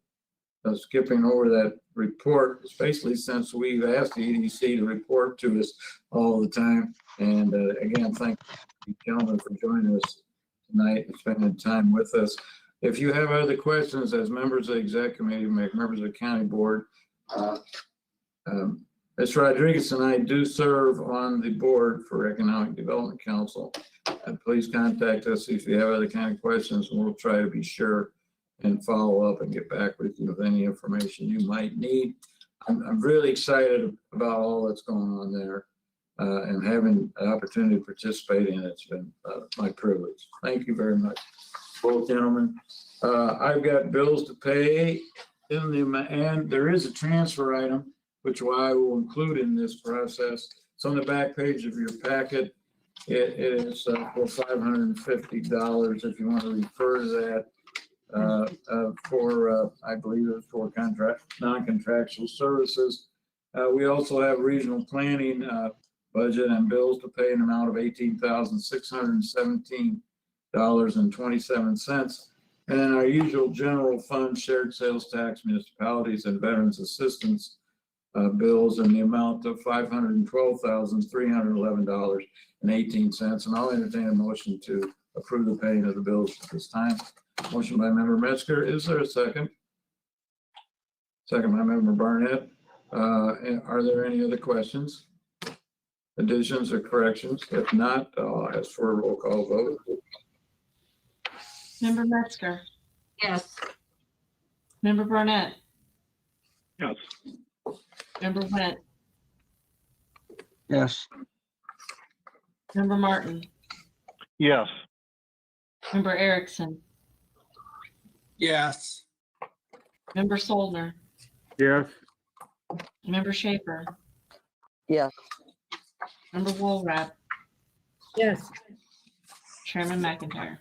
[SPEAKER 1] skipping over that report, especially since we've asked the EDC to report to us all the time. And again, thank you, gentlemen, for joining us tonight and spending time with us. If you have other questions as members of the exec committee, members of the county board, Ms. Rodriguez and I do serve on the board for Economic Development Council. And please contact us if you have other kind of questions, and we'll try to be sure and follow up and get back with you with any information you might need. I'm really excited about all that's going on there, and having an opportunity to participate in it. It's been my privilege. Thank you very much, both gentlemen. I've got bills to pay and there is a transfer item, which I will include in this process. It's on the back page of your packet. It is for $550 if you want to refer to that. For I believe it's for non-contractual services. We also have regional planning budget and bills to pay in an amount of $18,617.27. And then our usual general fund, shared sales tax, municipalities, and veterans assistance bills in the amount of $512,311.18. And I'll entertain a motion to approve the paying of the bills at this time. Motion by member Metzger. Is there a second? Second by member Barnett. And are there any other questions, additions, or corrections? If not, I'll ask for a roll call vote.
[SPEAKER 2] Member Metzger,
[SPEAKER 9] Yes.
[SPEAKER 2] member Barnett,
[SPEAKER 3] Yes.
[SPEAKER 2] member Went,
[SPEAKER 10] Yes.
[SPEAKER 2] member Martin,
[SPEAKER 3] Yes.
[SPEAKER 2] member Erickson,
[SPEAKER 5] Yes.
[SPEAKER 2] member Soldner,
[SPEAKER 11] Yes.
[SPEAKER 2] member Schaefer,
[SPEAKER 4] Yes.
[SPEAKER 2] member Woolrat,
[SPEAKER 14] Yes.
[SPEAKER 2] Chairman McIntyre.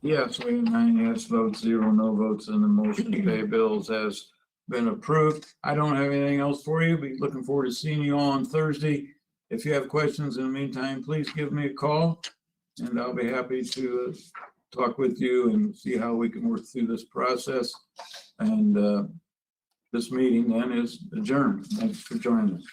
[SPEAKER 1] Yes, we have 9 yes votes, 0 no votes, and the motion to pay bills has been approved. I don't have anything else for you. Be looking forward to seeing you all on Thursday. If you have questions in the meantime, please give me a call, and I'll be happy to talk with you and see how we can work through this process. And this meeting then is adjourned. Thanks for joining us.